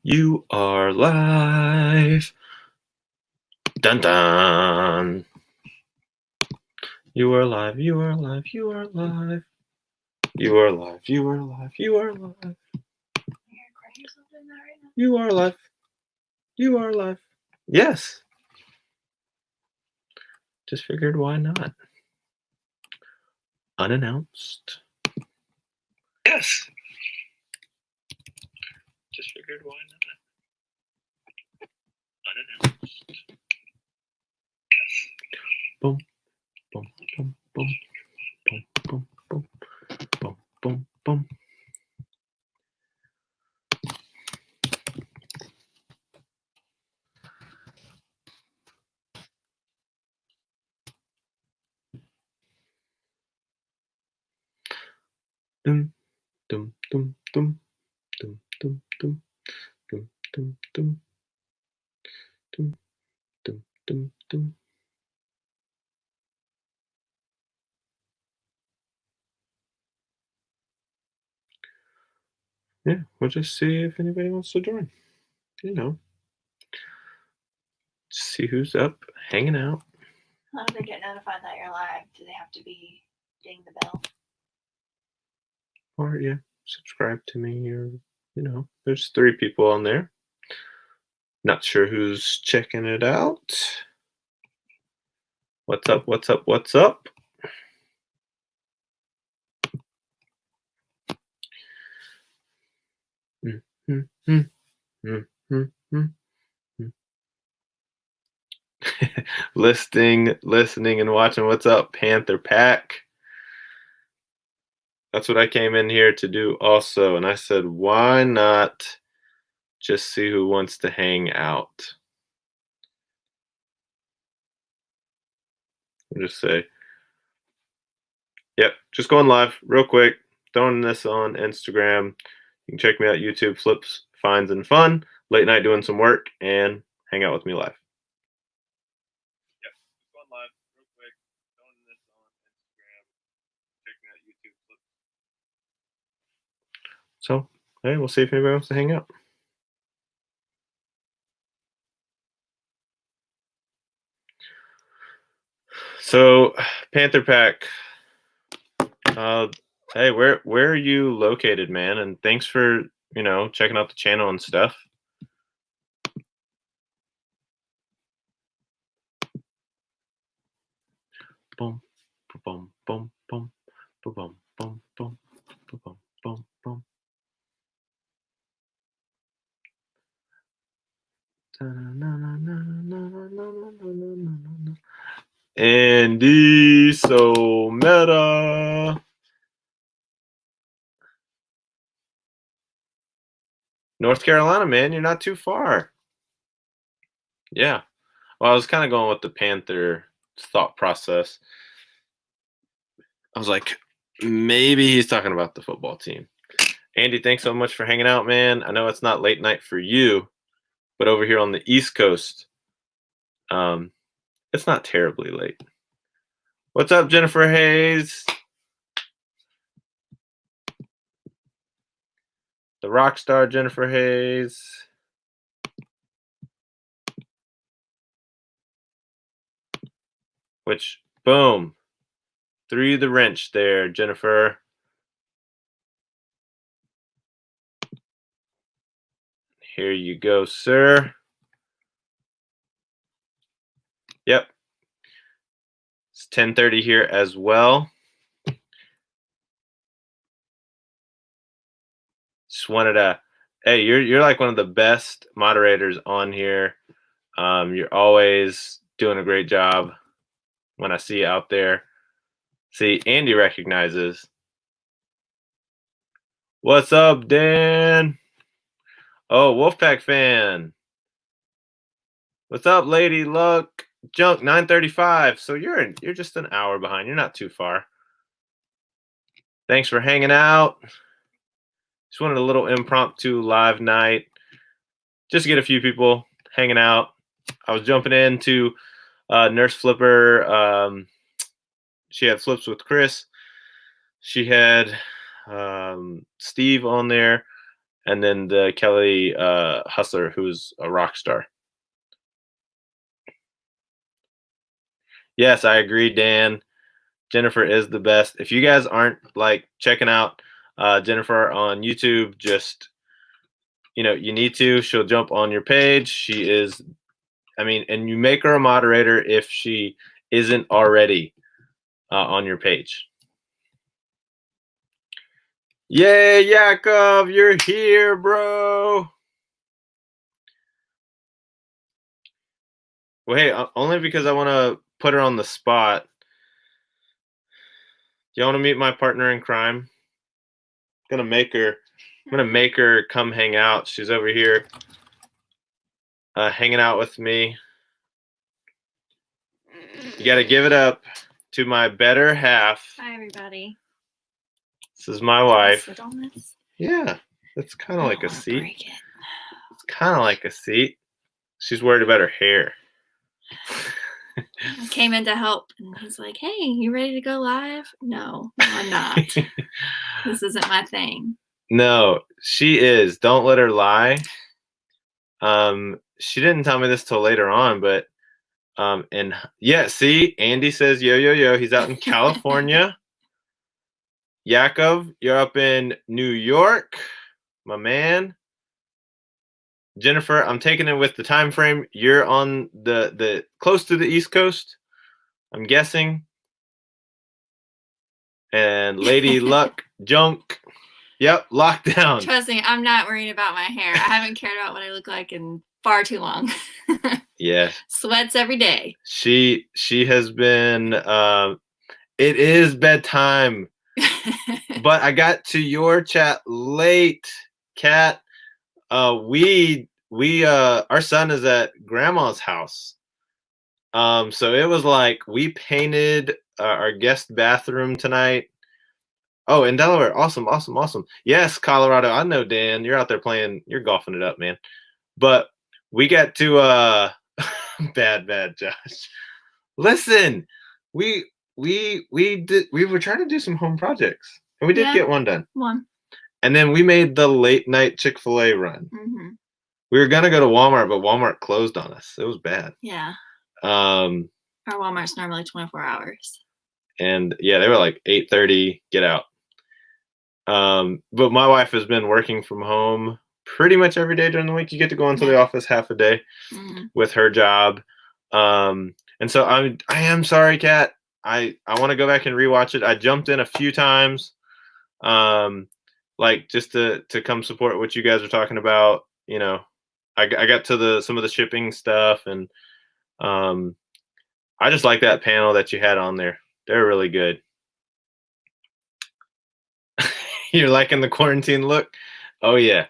You are live. Dun dun. You are live. You are live. You are live. You are live. You are live. You are live. You are live. You are live. Yes. Just figured why not? Unannounced. Yes. Just figured why not? Unannounced. Yes. Boom. Boom. Boom. Boom. Boom. Boom. Boom. Boom. Boom. Boom. Dum. Dum. Dum. Dum. Dum. Dum. Dum. Dum. Dum. Dum. Dum. Dum. Dum. Dum. Yeah, we'll just see if anybody wants to join. You know, see who's up, hanging out. How do they get notified that you're live? Do they have to be ding the bell? Or, yeah, subscribe to me. Or, there's 3 people on there. Not sure who's checking it out. What's up? What's up? What's up? Listening, and watching. What's up, Panther Pack? That's what I came in here to do also. And I said, why not just see who wants to hang out? I'll just say, yep, just going live real quick. Throwing this on Instagram. You can check me out, YouTube, Flips, Finds, and Fun. Late night doing some work and hang out with me live. Yep, just going live real quick. Throwing this on Instagram. Check me out, YouTube, Flips. So, hey, we'll see if anybody wants to hang out. So, Panther Pack. Hey, where are you located, man? And thanks for, checking out the channel and stuff. Boom, boom, boom, boom, boom, boom, boom, boom, boom, boom. Andy, so meta. North Carolina, man, you're not too far. Yeah. Well, I was kind of going with the Panther thought process. I was like, maybe he's talking about the football team. Andy, thanks so much for hanging out, man. I know it's not late night for you, but over here on the East Coast, it's not terribly late. What's up, Jennifer Hayes? The rock star Jennifer Hayes. Which, boom, threw the wrench there, Jennifer. Here you go, sir. Yep. It's 10:30 here as well. Just wanted to, hey, you're like one of the best moderators on here. You're always doing a great job when I see you out there. See, Andy recognizes. What's up, Dan? Oh, Wolfpack fan. What's up, Lady Luck? Junk 9:35. So you're just an hour behind. You're not too far. Thanks for hanging out. Just wanted a little impromptu live night. Just to get a few people hanging out. I was jumping into Nurse Flipper. She had flips with Chris. She had Steve on there. and then the Kelly Hustler, who's a rock star. Yes, I agree, Dan. Jennifer is the best. If you guys aren't like checking out Jennifer on YouTube, just you need to. She'll jump on your page. She is, and you make her a moderator if she isn't already on your page. Yay, Yakov, you're here, bro. Well, hey, only because I want to put her on the spot. Do you want to meet my partner in crime? I'm gonna make her come hang out. She's over here hanging out with me. You got to give it up to my better half. Hi, everybody. This is my wife. Sit on this? Yeah, it's kind of like a seat. Break it. It's kind of like a seat. She's worried about her hair. I came in to help, and he's like, "Hey, you ready to go live?" No, I'm not. This isn't my thing. No, she is. Don't let her lie. She didn't tell me this till later on, but and yeah, see, Andy says yo. He's out in California. Yakov, you're up in New York, my man. Jennifer, I'm taking it with the time frame. You're on the close to the East Coast, I'm guessing. And Lady Luck, Junk. Yep, lockdown. Trust me, I'm not worried about my hair. I haven't cared about what I look like in far too long. Yeah. Sweats every day. She has been it is bedtime. But I got to your chat late, Kat. We our son is at grandma's house. So it was like we painted our guest bathroom tonight. Oh, in Delaware. Awesome. Yes, Colorado. I know, Dan. You're out there playing. You're golfing it up, man. But we got to bad, Josh. Listen, we were trying to do some home projects, and we did get one done. One. And then we made the late night Chick-fil-A run. Mm-hmm. We were gonna go to Walmart, but Walmart closed on us. It was bad. Yeah. Our Walmart's normally 24 hours. And yeah, they were like 8:30, get out. But my wife has been working from home pretty much every day during the week. You get to go into the office half a day with her job. And so I am sorry, Kat. I want to go back and rewatch it. I jumped in a few times, like just to come support what you guys are talking about. I got to some of the shipping stuff, and I just like that panel that you had on there. They're really good. You're liking the quarantine look? Oh yeah.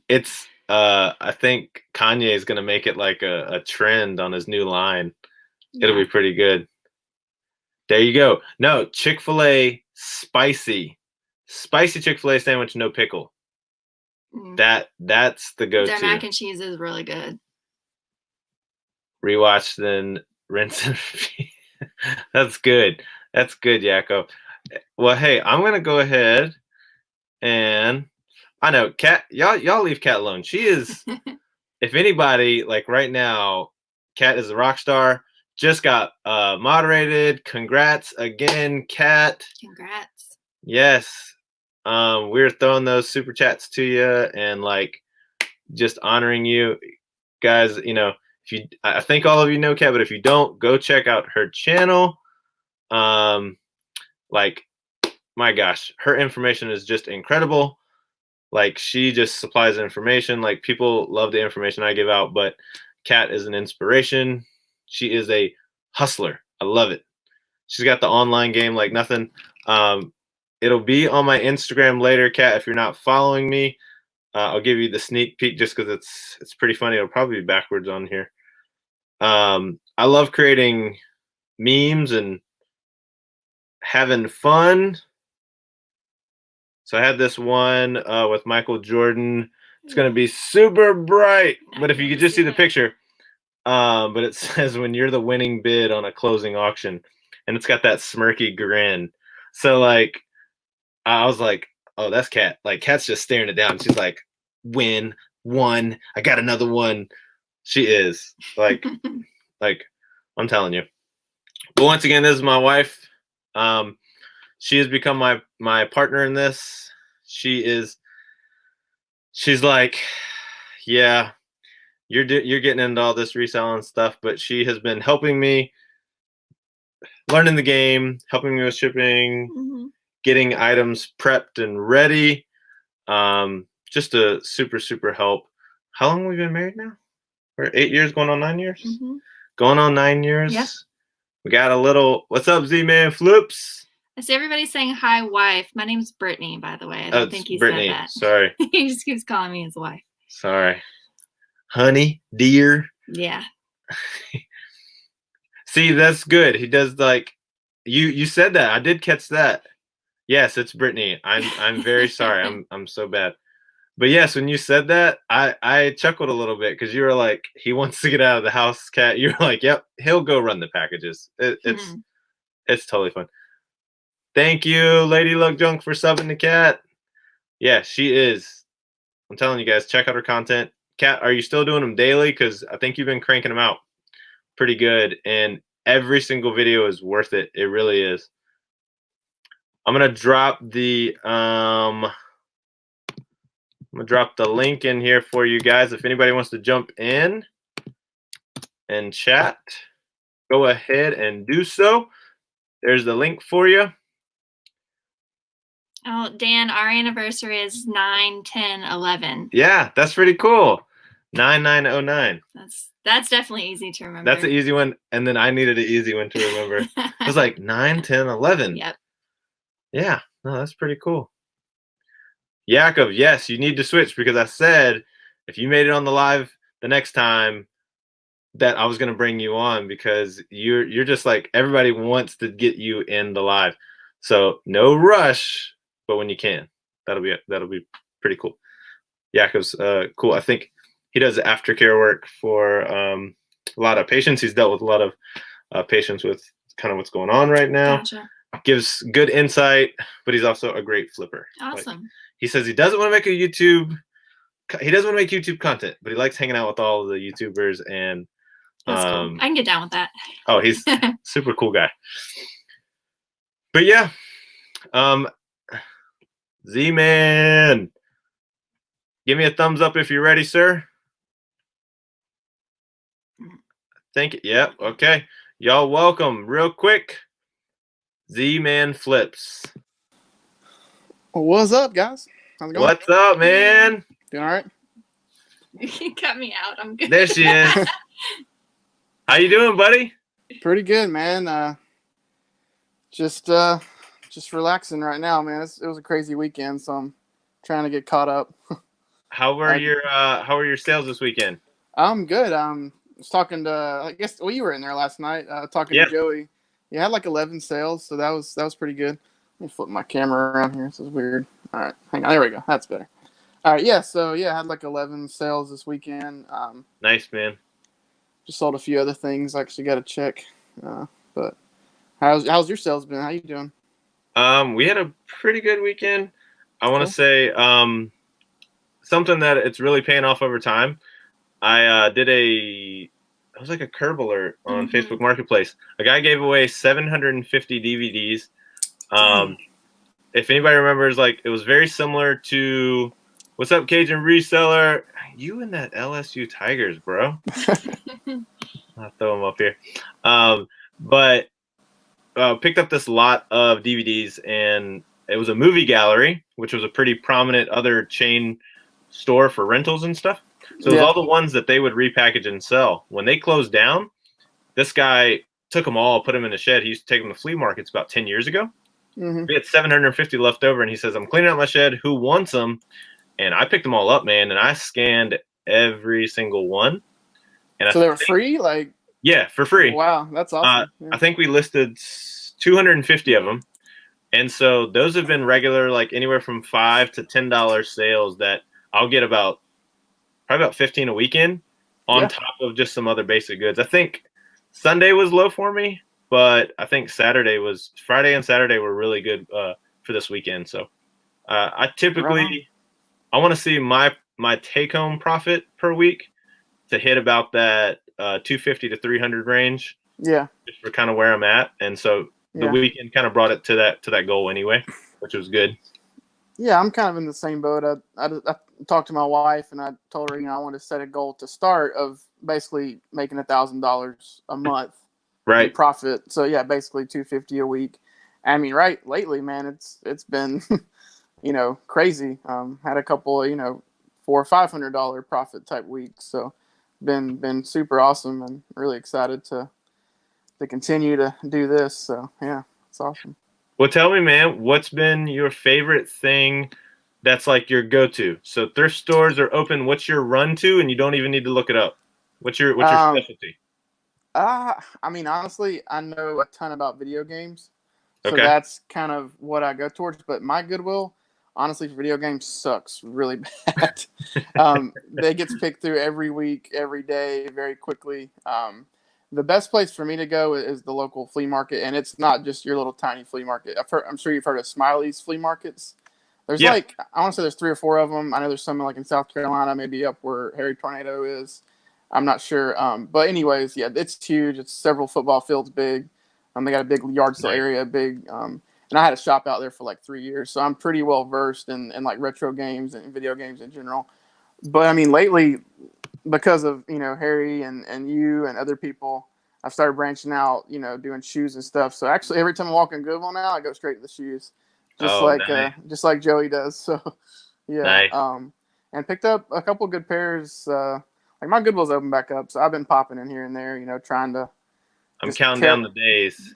It's I think Kanye is gonna make it like a trend on his new line. It'll be pretty good. There you go. No, Chick-fil-A spicy Chick-fil-A sandwich, no pickle. That's the go-to. Their mac and cheese is really good. Rewatch, then rinse and repeat. That's good, Yakov. Well, hey, I'm gonna go ahead and I know Kat. Y'all leave Kat alone. She is, if anybody, like right now, Kat is a rock star. Just got moderated. Congrats again, Kat. Congrats. Yes. We're throwing those super chats to you and like just honoring you guys. I think all of you know Kat, but if you don't, go check out her channel. Like, my gosh, her information is just incredible. Like, she just supplies information. Like, people love the information I give out, but Kat is an inspiration. She is a hustler. I love it. She's got the online game like nothing. It'll be on my Instagram later, Kat. If you're not following me, I'll give you the sneak peek just because it's pretty funny. It'll probably be backwards on here. I love creating memes and having fun. So I had this one with Michael Jordan. It's going to be super bright, but if you could just see the picture, but it says when you're the winning bid on a closing auction, and it's got that smirky grin. So like, I was like, oh, that's Kat. Like Kat's just staring it down. She's like, win, one. I got another one. She is like I'm telling you. But once again, this is my wife. She has become my partner in this. She's like, yeah, you're getting into all this reselling stuff, but she has been helping me learning the game, helping me with shipping, getting items prepped and ready. Just a super help. How long have we been married now? We're 8 years, going on 9 years. Going on 9 years. Yeah. We got a little. What's up, Z-Man Flips? I see everybody saying hi, wife. My name's Brittany, by the way. I don't think he Brittany. said that. Sorry. He just keeps calling me his wife. Sorry. Honey, dear. Yeah. See, that's good. He does like you said that. I did catch that. Yes, it's Brittany. I'm very sorry. I'm so bad. But yes, when you said that, I chuckled a little bit because you were like, he wants to get out of the house, Kat. You're like, yep, he'll go run the packages. It's totally fun. Thank you, Lady Luck Junk, for subbing to Kat. Yeah, she is. I'm telling you guys, check out her content. Kat, are you still doing them daily? Because I think you've been cranking them out pretty good, and every single video is worth it. It really is. I'm gonna drop the link in here for you guys. If anybody wants to jump in and chat, go ahead and do so. There's the link for you. Oh, Dan, our anniversary is 9/10/11. Yeah, that's pretty cool. 9909. That's definitely easy to remember. That's an easy one, and then I needed an easy one to remember. It was like 9/10/11. Yep. Yeah, no, that's pretty cool. Yakov, yes, you need to switch because I said if you made it on the live the next time that I was going to bring you on because you're just like everybody wants to get you in the live. So no rush, but when you can, that'll be pretty cool. Yakov's cool. I think he does aftercare work for a lot of patients. He's dealt with a lot of patients with kind of what's going on right now. Gotcha. Gives good insight, but he's also a great flipper. Awesome. Like, he says he doesn't want to make YouTube content, but he likes hanging out with all of the YouTubers and that's cool. I can get down with that. Oh, he's super cool guy. But yeah, Z-Man, give me a thumbs up if you're ready, sir. Thank you. Yep. Okay. Y'all welcome. Real quick, Z-Man Flips. What's up, guys? How's it going? What's up, man? Doing all right? You cut me out. I'm good. There she is. How you doing, buddy? Pretty good, man. Just relaxing right now, man. It was a crazy weekend, so I'm trying to get caught up. How were your sales this weekend? I'm good. I was talking to, I guess, well, you were in there last night, talking to Joey. You had like 11 sales, so that was pretty good. Let me flip my camera around here. This is weird. All right, hang on. There we go. That's better. All right, yeah. So yeah, I had like 11 sales this weekend. Nice, man. Just sold a few other things. I actually got to check. But how's your sales been? How you doing? We had a pretty good weekend. I want to say something that it's really paying off over time. I did it was like a curb alert on Facebook Marketplace. A guy gave away 750 DVDs. If anybody remembers, like it was very similar to what's up, Cajun Reseller? You and that LSU Tigers, bro. I'll throw them up here. But picked up this lot of DVDs, and it was a movie gallery, which was a pretty prominent other chain store for rentals and stuff. So it was all the ones that they would repackage and sell. When they closed down, this guy took them all, put them in a shed. He used to take them to flea markets about 10 years ago. We had 750 left over, and he says, I'm cleaning out my shed. Who wants them? And I picked them all up, man, and I scanned every single one. And so they were free? Like, yeah, for free. Wow, that's awesome. I think we listed 250 of them. And so those have been regular, like anywhere from $5 to $10 sales that I'll get probably about 15 a weekend on top of just some other basic goods. I think Sunday was low for me, but I think Friday and Saturday were really good for this weekend. So I typically I want to see my take home profit per week to hit about that 250 to 300 range. Yeah. Just for kind of where I'm at, and so the weekend kind of brought it to that goal anyway, which was good. Yeah, I'm kind of in the same boat. I talked to my wife and I told her, I wanted to set a goal to start of basically making $1,000 a month in profit. So yeah, basically $250 a week. I mean, lately, man, it's been crazy. Had a couple of $400 or $500 profit type weeks. So been super awesome and really excited to continue to do this. So yeah, it's awesome. Well, tell me, man, what's been your favorite thing that's like your go-to? So thrift stores are open. What's your run to? And you don't even need to look it up. What's your specialty? I mean, honestly, I know a ton about video games. So that's kind of what I go towards. But my Goodwill, honestly, for video games sucks really bad. They get picked through every week, every day, very quickly. The best place for me to go is the local flea market, and it's not just your little tiny flea market. I'm sure you've heard of Smiley's flea markets. There's I want to say there's 3 or 4 of them. I know there's some like in South Carolina, maybe up where Harry Tornado is. I'm not sure. But anyways, yeah, it's huge. It's several football fields big. They got a big yard sale area, big. And I had a shop out there for like 3 years, so I'm pretty well versed in like retro games and video games in general. But I mean, lately, because of Harry and you and other people, I've started branching out, doing shoes and stuff. So actually, every time I walk in Goodwill now, I go straight to the shoes, just like Joey does. So yeah, nice. And picked up a couple good pairs. Like my Goodwill's open back up, so I've been popping in here and there, trying to. I'm counting down the days.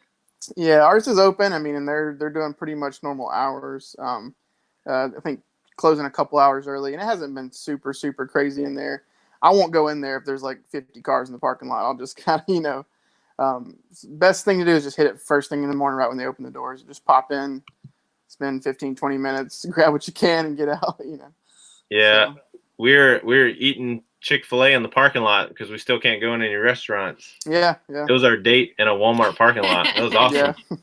Yeah, ours is open. I mean, and they're doing pretty much normal hours. I think closing a couple hours early, and it hasn't been super crazy in there. I won't go in there if there's like 50 cars in the parking lot. I'll just kind of, best thing to do is just hit it first thing in the morning right when they open the doors. Just pop in, spend 15, 20 minutes, grab what you can, and get out. Yeah, so. We're eating Chick-fil-A in the parking lot because we still can't go in any restaurants. Yeah. It was our date in a Walmart parking lot. That was awesome. Yeah. Talking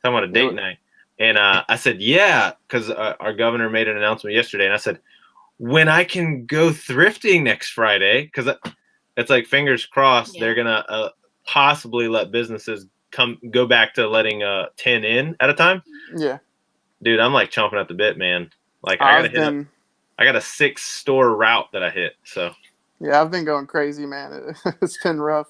about a date night. And I said, yeah, because our governor made an announcement yesterday. And I said, when I can go thrifting next Friday, because it's like fingers crossed they're going to possibly let businesses go back to letting 10 in at a time. Yeah. Dude, I'm like chomping at the bit, man. Like I got a 6-store route that I hit. So yeah, I've been going crazy, man. It's been rough.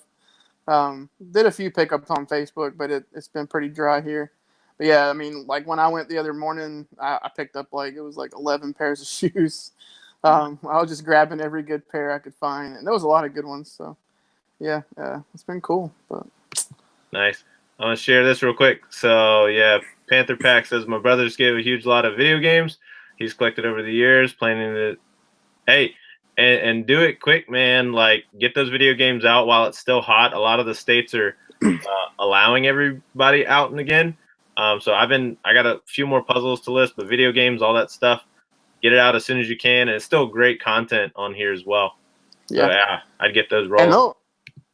Did a few pickups on Facebook, but it's been pretty dry here. But yeah, I mean, like when I went the other morning, I picked up it was like 11 pairs of shoes. I was just grabbing every good pair I could find, and there was a lot of good ones. So yeah, it's been cool. But nice. I'm gonna share this real quick. So yeah, Panther Pack says my brother just gave a huge lot of video games he's collected over the years, planning to and do it quick, man. Like get those video games out while it's still hot. A lot of the states are allowing everybody out and again. So I got a few more puzzles to list, but video games, all that stuff, get it out as soon as you can. And it's still great content on here as well. Yeah. So yeah, I'd get those rolling.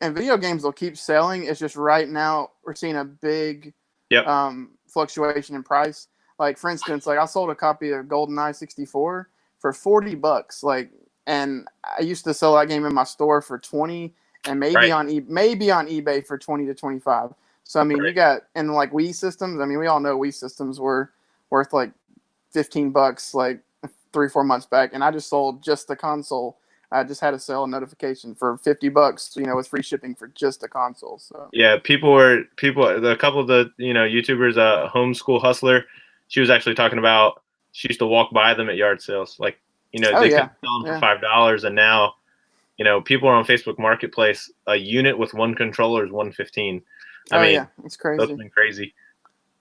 And video games will keep selling. It's just right now we're seeing a big fluctuation in price. Like for instance, like I sold a copy of GoldenEye 64 for $40. Like, and I used to sell that game in my store for 20, and maybe on eBay for 20 to 25. So I mean, you got and like Wii systems. I mean, we all know Wii systems were worth like $15 like 3-4 months back, and I just sold just the console. I just had a sale notification for $50, with free shipping for just the console. So yeah, a couple of the YouTubers, Homeschool Hustler, she was actually talking about she used to walk by them at yard sales, like they could sell them for $5, and now people are on Facebook Marketplace. A unit with one controller is $115. I mean, it's crazy. That's been crazy.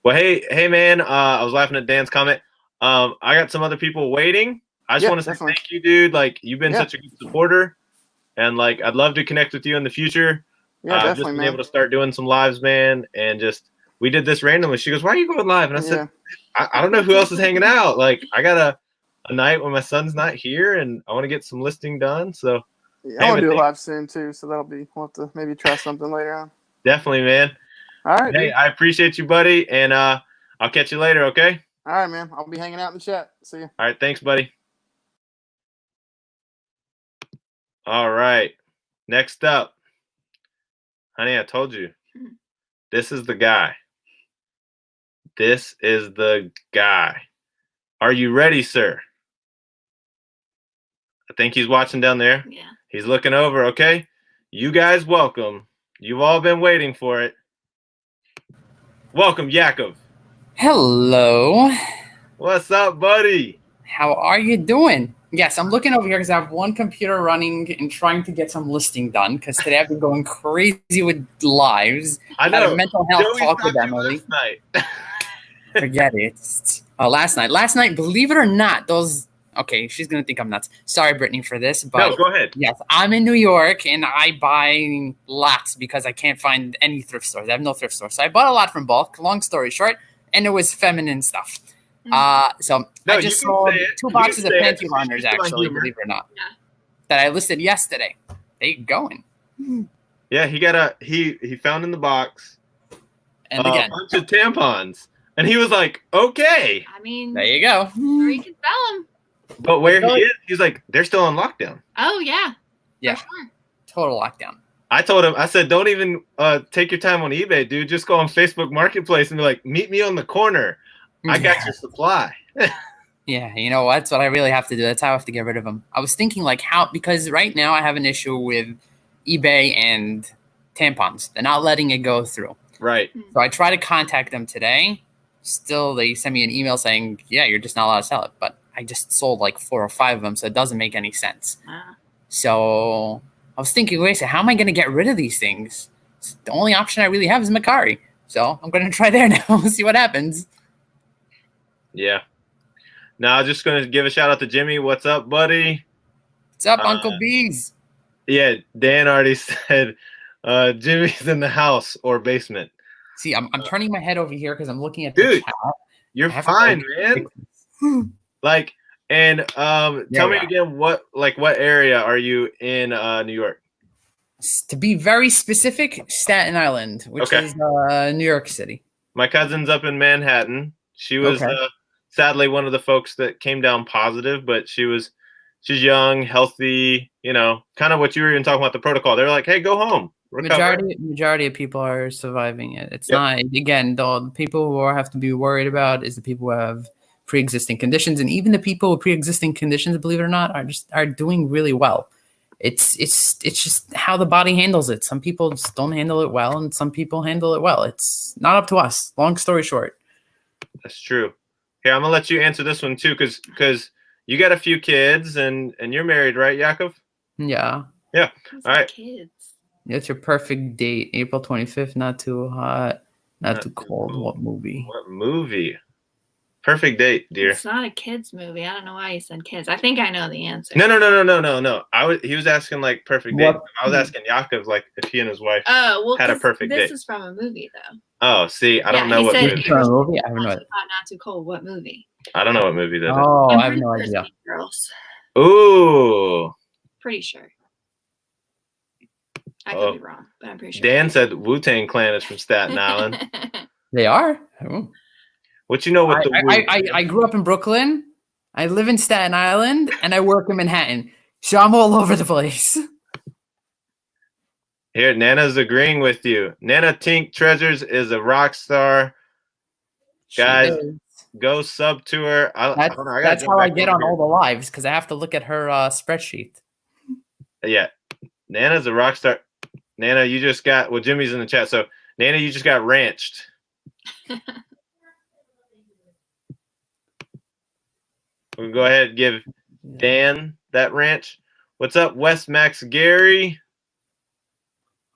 Well, hey, man, I was laughing at Dan's comment. I got some other people waiting. I just want to say thank you, dude. Like, you've been such a good supporter, and like, I'd love to connect with you in the future. Yeah, definitely, just been man. able to start doing some lives, man, and we did this randomly. She goes, "Why are you going live?" And I said, I don't know who else is hanging out. Like, I got a night when my son's not here, and I want to get some listing done. So I want to do a live soon too. So we'll have to maybe try something later on. Definitely, man. All right. Hey, dude. I appreciate you, buddy, and I'll catch you later. Okay. All right, man. I'll be hanging out in the chat. See you. All right, thanks, buddy. All right. Next up. Honey, I told you. This is the guy. This is the guy. Are you ready, sir? I think he's watching down there. Yeah. He's looking over, okay? You guys welcome. You've all been waiting for it. Welcome, Yakov. Hello. What's up, buddy? How are you doing? Yes, I'm looking over here because I have one computer running and trying to get some listing done because today I've been going crazy with lives. I Had know. a mental health Joey's talk with talking Emily. last night. Forget it. Oh, last night, believe it or not, those... Okay, she's going to think I'm nuts. Sorry, Brittany, for this, but... No, go ahead. Yes, I'm in New York, and I buy lots because I can't find any thrift stores. I have no thrift stores. So I bought a lot from bulk, long story short, and it was feminine stuff. So No, I just you can sold say it. 2 You boxes can of say it. panty liners, It's my actually, humor. believe it or not. Yeah. That I listed yesterday. They going. Yeah, he found in the box And a again, bunch of tampons. And he was like, okay. I mean, there you go. or you can sell them. But where he is, he's like, they're still on lockdown. Oh, yeah. Yeah. For sure. Total lockdown. I told him, I said, don't even take your time on eBay, dude. Just go on Facebook Marketplace and be like, meet me on the corner. I got your supply. Yeah, you know what? That's what I really have to do. That's how I have to get rid of them. I was thinking like how, because right now I have an issue with eBay and tampons. They're not letting it go through. Right. So I try to contact them today. Still, they send me an email saying, yeah, you're just not allowed to sell it. But I just sold like 4 or 5 of them, so it doesn't make any sense. So I was thinking, wait a second, how am I going to get rid of these things? The only option I really have is Macari. So I'm going to try there now, see what happens. Yeah. Now, I'm just going to give a shout out to Jimmy. What's up, buddy? What's up, Uncle Bees? Yeah, Dan already said Jimmy's in the house or basement. See, I'm turning my head over here because I'm looking at Dude, the chat. You're fine, man. Like, and tell me again, what area are you in New York? To be very specific, Staten Island, which is New York City. My cousin's up in Manhattan. She was sadly one of the folks that came down positive, but she's young, healthy, you know, kind of what you were even talking about, the protocol. They're like, hey, go home. Majority of people are surviving it. It's not, again, the people who have to be worried about is the people who have pre-existing conditions, and even the people with pre-existing conditions, believe it or not, are doing really well. It's just how the body handles it. Some people just don't handle it well, and some people handle it well. It's not up to us. Long story short. That's true. Here, I'm gonna let you answer this one too, because you got a few kids and you're married, right, Yakov? Yeah. Yeah. All right. Kids. It's your perfect date. April 25th. Not too hot. Not too cold. What movie? What movie? Perfect date, dear. It's not a kids movie. I don't know why you said kids. I think I know the answer. No. He was asking like perfect date. I was asking Yakov like if he and his wife had a perfect date. This is from a movie though. Oh, see, I don't know what movie. Movie? I have no idea. Not too cold. What movie? I don't know what movie that is. Oh, I have no idea. Girls. Ooh. Pretty sure. I could be wrong, but I'm pretty sure. Dan said Wu-Tang Clan is from Staten Island. They are? Oh. What you know with I grew up in Brooklyn. I live in Staten Island, and I work in Manhattan. So I'm all over the place. Here, Nana's agreeing with you. Nana Tink Treasures is a rock star. Guys, go sub to her. That's how I get on all the lives, because I have to look at her spreadsheet. Yeah. Nana's a rock star. Nana, you just got, well, Jimmy's in the chat. So, Nana, you just got ranched. We'll go ahead and give Dan that ranch. What's up, West Max Gary?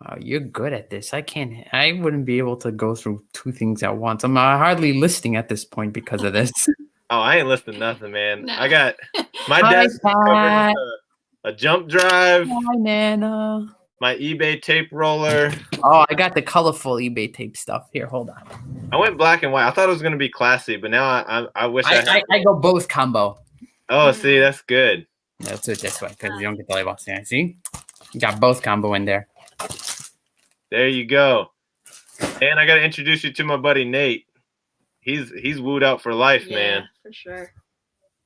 Oh, you're good at this. I wouldn't be able to go through 2 things at once. I'm hardly listing at this point because of this. Oh, I ain't listing nothing, man. No. I got my desk covered with a jump drive. Hi, Nana. My eBay tape roller. Oh, I got the colorful eBay tape stuff. Here, hold on. I went black and white. I thought it was going to be classy, but now I wish I go both combo. Oh, see, that's good. Let's do it this way because you don't get the label. See? You got both combo in there. There you go. And I got to introduce you to my buddy Nate. he's wooed out for life, Yeah, man. for sure.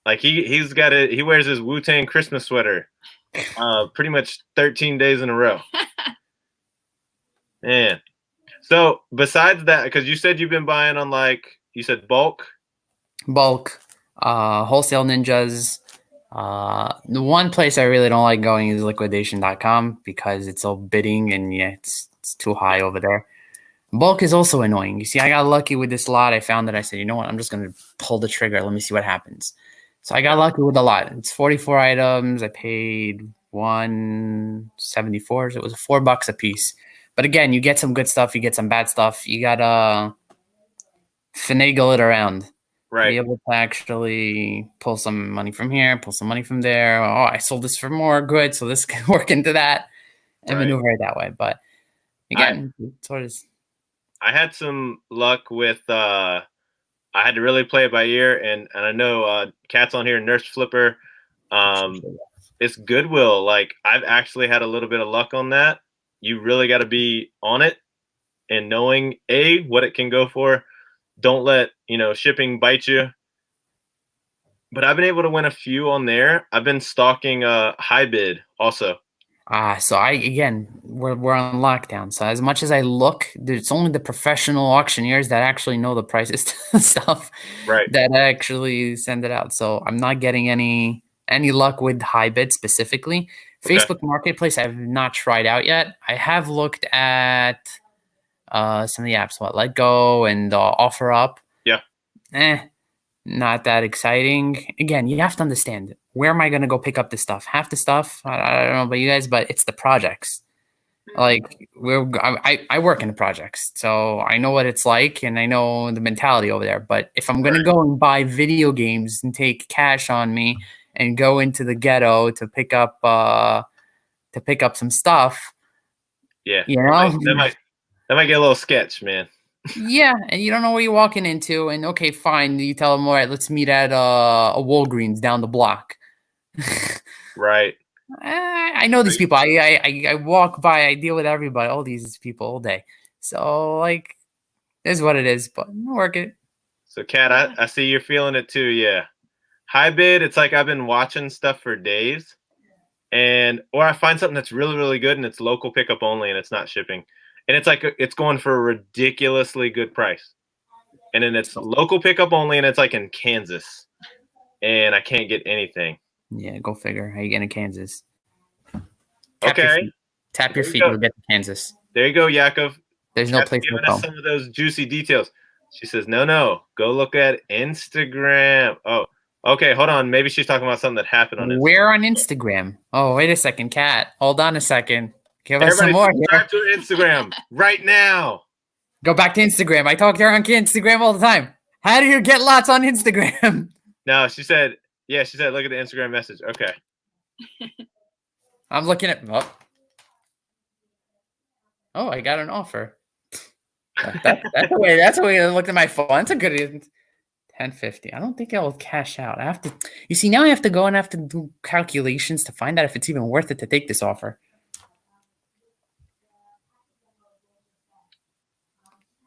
Like he wears his Wu-Tang Christmas sweater pretty much 13 days in a row. Man. So besides that, because you said you've been buying on you said bulk? Bulk, wholesale ninjas. The one place I really don't like going is liquidation.com because it's all bidding and it's too high over there. Bulk is also annoying. You see, I got lucky with this lot. I found that I said, you know what? I'm just going to pull the trigger. Let me see what happens. So I got lucky with a lot. It's 44 items. I paid $174. It was $4 a piece. But again, you get some good stuff. You get some bad stuff. You got to finagle it around. Right. Be able to actually pull some money from here, pull some money from there. Oh, I sold this for more. Good. So this can work into that and maneuver it that way. But again, it's what it is. I had some luck with I had to really play it by ear, and I know Cat's on here, Nurse Flipper. It's Goodwill. Like, I've actually had a little bit of luck on that. You really got to be on it and knowing what it can go for. Don't let shipping bite you. But I've been able to win a few on there. I've been stalking High Bid also. So we're on lockdown. So as much as I look, it's only the professional auctioneers that actually know the prices to stuff, right? That actually send it out. So I'm not getting any luck with High Bid specifically. Okay. Facebook Marketplace I've not tried out yet. I have looked at some of the apps, Let Go and Offer Up. Yeah. Not that exciting. Again, you have to understand, where am I going to go pick up this stuff? Half the stuff, I don't know about you guys, but it's the projects. Like, I work in the projects, so I know what it's like, and I know the mentality over there. But if I'm going to go and buy video games and take cash on me and go into the ghetto to pick up some stuff, yeah, that might get a little sketch, man. Yeah, and you don't know where you're walking into, and okay, fine. You tell them, all right, let's meet at a Walgreens down the block. Right. I know these people. I walk by. I deal with everybody, all these people all day. So, like, this is what it is, but work it. So, Kat, I see you're feeling it too. Yeah. High Bid, it's like I've been watching stuff for days, or I find something that's really, really good, and it's local pickup only, and it's not shipping. And it's like it's going for a ridiculously good price. And then it's local pickup only, and it's like in Kansas. And I can't get anything. Yeah, go figure. How you getting to Kansas? Tap your feet, you'll get to Kansas. There you go, Yakov. There's no place to go. Some of those juicy details. She says, no. Go look at Instagram. Oh, okay, hold on. Maybe she's talking about something that happened on Instagram. Where on Instagram? Oh, wait a second, Kat. Hold on a second. Give us some more. Subscribe to Instagram right now. Go back to Instagram. I talk to her on Instagram all the time. How do you get lots on Instagram? No, she said, look at the Instagram message. Okay. I'm looking at. Oh, I got an offer. That's the way I looked at my phone. That's a good $10.50. I don't think I will cash out. I have to. You see, now I have to go and have to do calculations to find out if it's even worth it to take this offer.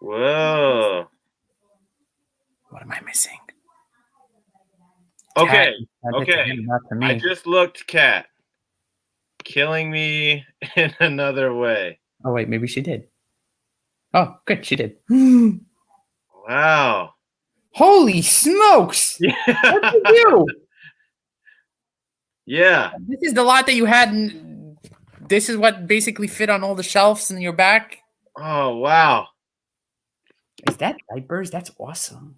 Whoa. What am I missing? Okay. Kat, not to me. I just looked, Kat. Killing me in another way. Oh, wait. Maybe she did. Oh, good. She did. Wow. Holy smokes. Yeah. What did you do? Yeah. This is the lot that you had. This is what basically fit on all the shelves in your back. Oh, wow. Is that diapers? That's awesome.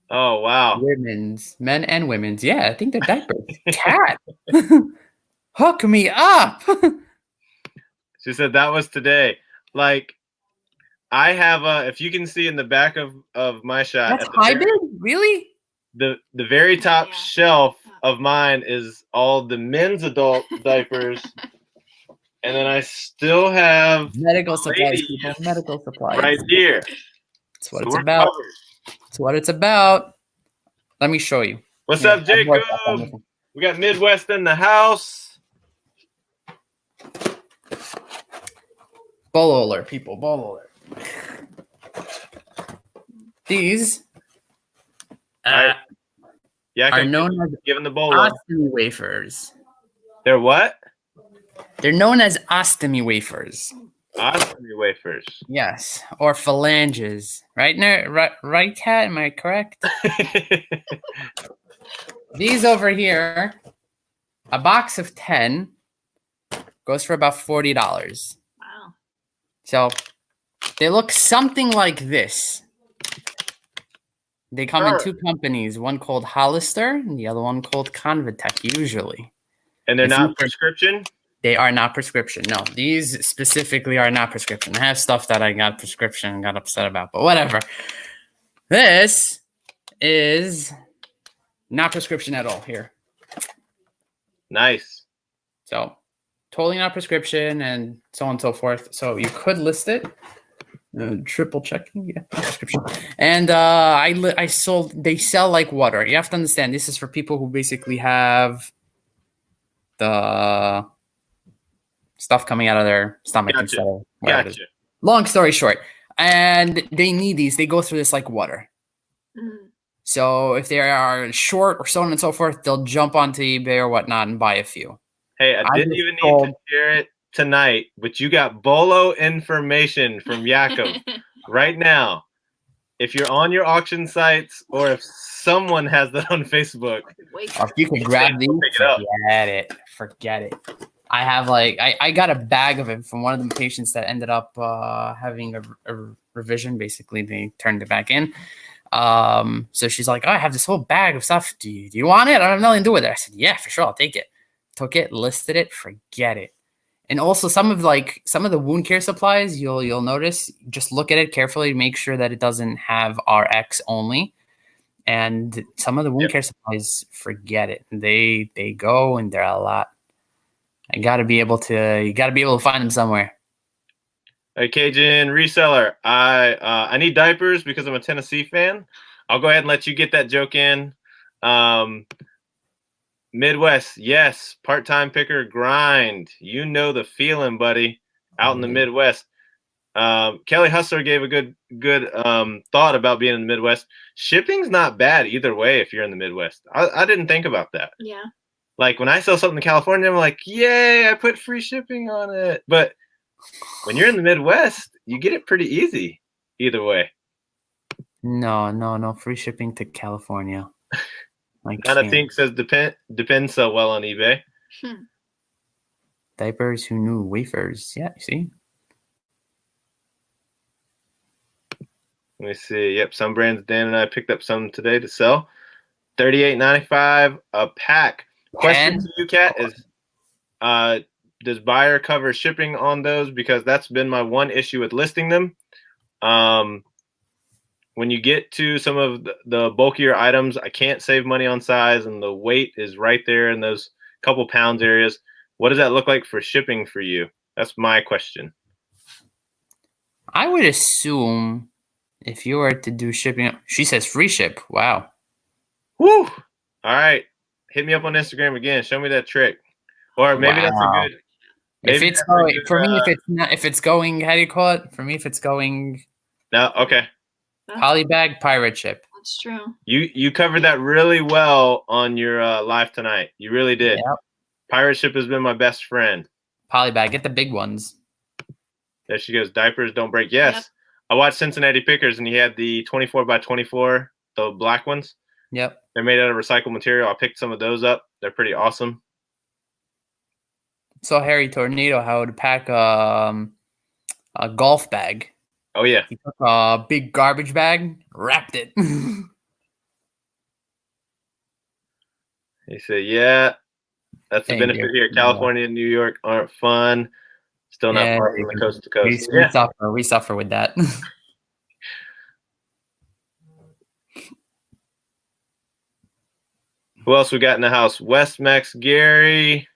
Oh, wow. Women's, men and women's. Yeah, I think they're diapers. Cat. Hook me up. She said that was today. Like, I have if you can see in the back of my shot. That's High Bid? Really? The very top shelf of mine is all the men's adult diapers. And then I still have medical supplies, people. Medical supplies. Right here. That's what it's about. That's what it's about. Let me show you. What's up, Jacob? We got Midwest in the house. Bolo alert, people. Bolo alert. These All right. Yeah, are known as given the bolo. ostomy wafers. They're what? They're known as ostomy wafers. Ostomy wafers. Yes, or phalanges. Right, right, Kat? Am I correct? These over here, a box of 10 goes for about $40. Wow. So they look something like this. They come in two companies, one called Hollister and the other one called Convatec, usually. And they're not prescription? They are not prescription. No, these specifically are not prescription. I have stuff that I got prescription and got upset about, but whatever. This is not prescription at all here. Nice. So totally not prescription and so on and so forth. So you could list it. Triple checking, yeah, prescription. And I sold. They sell like water. You have to understand. This is for people who basically have the stuff coming out of their stomach instead of whatever it is. Long story short, and they need these. They go through this like water. Mm. So if they are short or so on and so forth, they'll jump onto eBay or whatnot and buy a few. Hey, I didn't even need to share it tonight, but you got bolo information from Jakob right now. If you're on your auction sites or if someone has that on Facebook, if you can grab these, forget it. I have I got a bag of it from one of the patients that ended up having a revision. Basically, they turned it back in. So she's like, oh, I have this whole bag of stuff. Do you want it? I don't have nothing to do with it. I said, yeah, for sure. I'll take it. Took it, listed it, forget it. And also some of the wound care supplies, you'll notice, just look at it carefully, make sure that it doesn't have RX only. And some of the wound care supplies, forget it. They go and they're a lot. You gotta be able to find them somewhere. Hey, Cajun Reseller, I need diapers because I'm a Tennessee fan. I'll go ahead and let you get that joke in. Midwest, yes. Part-time picker grind. You know the feeling, buddy. Out in the Midwest. Kelly Hustler gave a good thought about being in the Midwest. Shipping's not bad either way if you're in the Midwest. I didn't think about that. Yeah. Like when I sell something in California, I'm like, yay, I put free shipping on it. But when you're in the Midwest, you get it pretty easy either way. No, free shipping to California. Anna Tink says depends so well on eBay. Diapers who knew wafers. Yeah, you see. Let me see. Yep, some brands Dan and I picked up some today to sell. $38.95 a pack. Question to you, Kat, is does buyer cover shipping on those? Because that's been my one issue with listing them. When you get to some of the bulkier items, I can't save money on size, and the weight is right there in those couple pounds areas. What does that look like for shipping for you? That's my question. I would assume if you were to do shipping, she says free ship. Wow. Woo! All right. Hit me up on Instagram again. Show me that trick. Or maybe that's a good. If it's going, for me, if it's going, how do you call it? For me, if it's going. No, okay. Polybag pirate ship. That's true. You covered that really well on your live tonight. You really did. Yep. Pirate ship has been my best friend. Polybag, get the big ones. There she goes. Diapers don't break. Yes. Yep. I watched Cincinnati Pickers and he had the 24x24, the black ones. Yep. They're made out of recycled material. I picked some of those up. They're pretty awesome. Saw Harry Tornado how to pack a golf bag. Oh, yeah. He took a big garbage bag, wrapped it. He said, yeah, that's the benefit here. California and New York aren't fun. Still not far from the coast to coast. We suffer with that. Who else we got in the house? West Max Gary.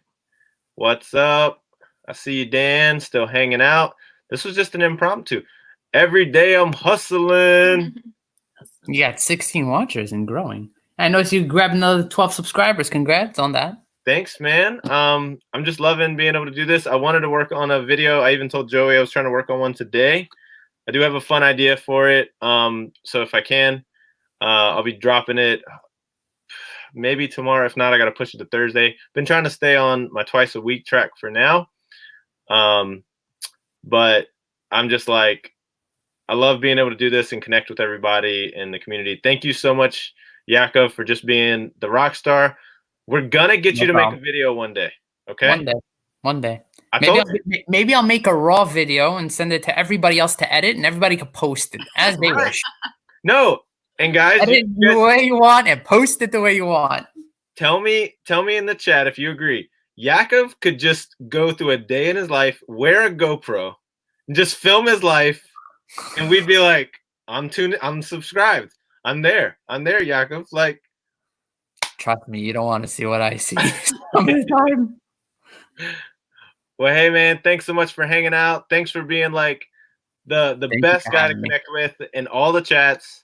What's up? I see you, Dan, still hanging out. This was just an impromptu. Every day I'm hustling. You got 16 watchers and growing. I noticed you grabbed another 12 subscribers. Congrats on that. Thanks, man. I'm just loving being able to do this. I wanted to work on a video. I even told Joey I was trying to work on one today. I do have a fun idea for it. So if I can, I'll be dropping it maybe tomorrow. If not, I got to push it to Thursday. Been trying to stay on my twice a week track for now. But I'm just like, I love being able to do this and connect with everybody in the community. Thank you so much, Yakov, for just being the rock star. We're gonna get you to make a video one day. Okay. One day. Maybe I'll make a raw video and send it to everybody else to edit, and everybody can post it as they wish. No, and guys, edit it the way you want and post it the way you want. Tell me in the chat if you agree. Yakov could just go through a day in his life, wear a GoPro, and just film his life, and we'd be like, I'm subscribed. I'm there, Yakov. Like, trust me, you don't want to see what I see some of the time. Well, hey man, thanks so much for hanging out. Thanks for being like the best guy to connect with in all the chats.